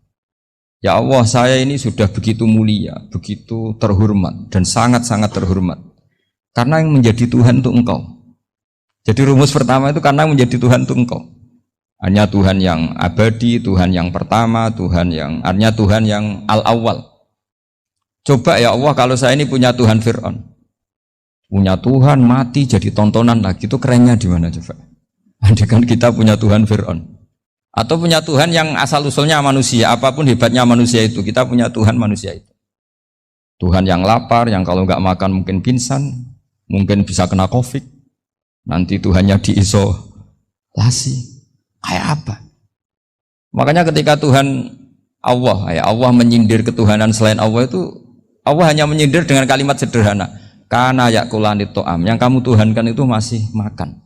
Ya Allah, saya ini sudah begitu mulia, begitu terhormat dan sangat-sangat terhormat karena yang menjadi Tuhan itu Engkau. Jadi rumus pertama itu karena yang menjadi Tuhan itu Engkau. Hanya Tuhan yang abadi, Tuhan yang pertama, hanya Tuhan yang al-awwal. Coba ya Allah, kalau saya ini punya Tuhan Fir'aun, punya Tuhan mati jadi tontonan lagi, itu kerennya di mana coba? Andaikan kita punya Tuhan Fir'aun, atau punya Tuhan yang asal usulnya manusia, apapun hebatnya manusia itu, kita punya Tuhan manusia itu. Tuhan yang lapar, yang kalau nggak makan mungkin pingsan, mungkin bisa kena COVID, nanti Tuhannya diisolasi. Kayak apa? Makanya ketika Tuhan Allah menyindir ketuhanan selain Allah itu, Allah hanya menyindir dengan kalimat sederhana, kana yakulani to'am, yang kamu tuhankan itu masih makan.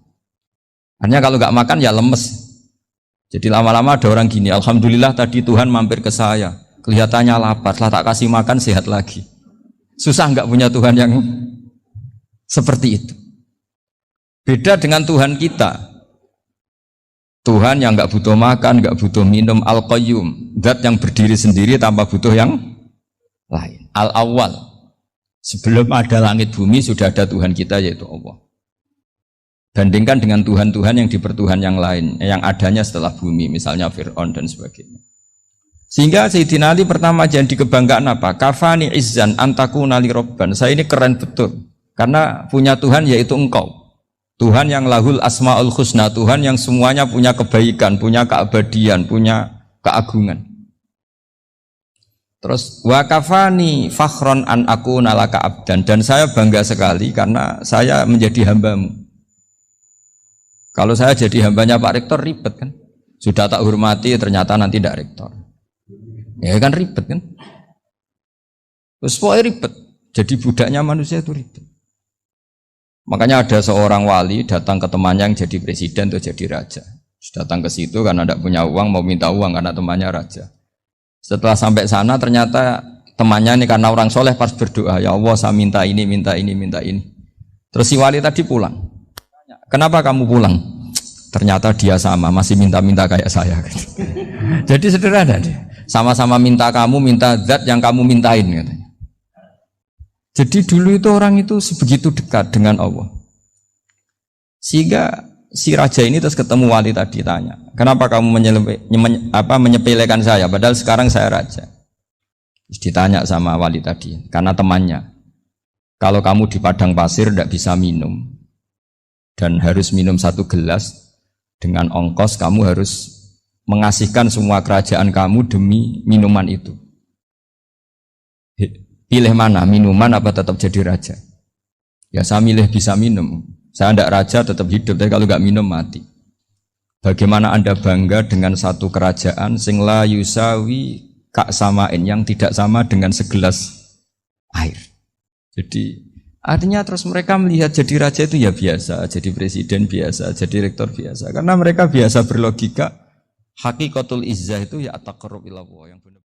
Artinya kalau nggak makan ya lemes. Jadi lama-lama ada orang gini, alhamdulillah tadi Tuhan mampir ke saya, kelihatannya lapar, setelah tak kasih makan sehat lagi. Susah nggak punya Tuhan yang seperti itu. Beda dengan Tuhan kita. Tuhan yang nggak butuh makan, nggak butuh minum, al-qayyum, zat yang berdiri sendiri tanpa butuh yang lain. Al-awwal, sebelum ada langit bumi sudah ada Tuhan kita yaitu Allah. Bandingkan dengan Tuhan-Tuhan yang dipertuhan yang lain, yang adanya setelah bumi, misalnya Fir'aun dan sebagainya. Sehingga Sayyidina Ali pertama jadi kebanggaan apa? Kafani izzan antakuna li robban. Saya ini keren betul. Karena punya Tuhan yaitu engkau. Tuhan yang lahul asma'ul husna. Tuhan yang semuanya punya kebaikan, punya keabadian, punya keagungan. Terus wa kafani fakhron an akuna laka abdan. Dan saya bangga sekali karena saya menjadi hambamu. Kalau saya jadi hambanya Pak Rektor ribet kan. Sudah tak hormati ternyata nanti tidak rektor. Ya kan ribet kan. Terus pokoknya ribet. Jadi budaknya manusia itu ribet. Makanya ada seorang wali datang ke temannya yang jadi presiden atau jadi raja. Datang ke situ karena tidak punya uang, mau minta uang karena temannya raja. Setelah sampai sana ternyata temannya ini karena orang soleh pas berdoa, ya Allah saya minta ini, minta ini, minta ini. Terus si wali tadi pulang. Kenapa kamu pulang? Ternyata dia sama, masih minta-minta kayak saya. Jadi sederhana deh. Sama-sama minta kamu, minta zat yang kamu mintain katanya. Jadi dulu itu orang itu sebegitu dekat dengan Allah. Sehingga si raja ini terus ketemu wali tadi tanya, kenapa kamu menyepelekan saya padahal sekarang saya raja. Terus ditanya sama wali tadi, karena temannya, kalau kamu di padang pasir tidak bisa minum dan harus minum 1 gelas, dengan ongkos kamu harus mengasihkan semua kerajaan kamu demi minuman itu. Pilih mana, minuman apa tetap jadi raja? Ya saya milih bisa minum. Saya tidak raja tetap hidup, tapi kalau nggak minum mati. Bagaimana Anda bangga dengan satu kerajaan sing la yusawi kak samain, yang tidak sama dengan segelas air. Jadi artinya terus mereka melihat jadi raja itu ya biasa, jadi presiden biasa, jadi rektor biasa. Karena mereka biasa berlogika hakikatul izzah itu ya taqarrub ila Allah, yang benar.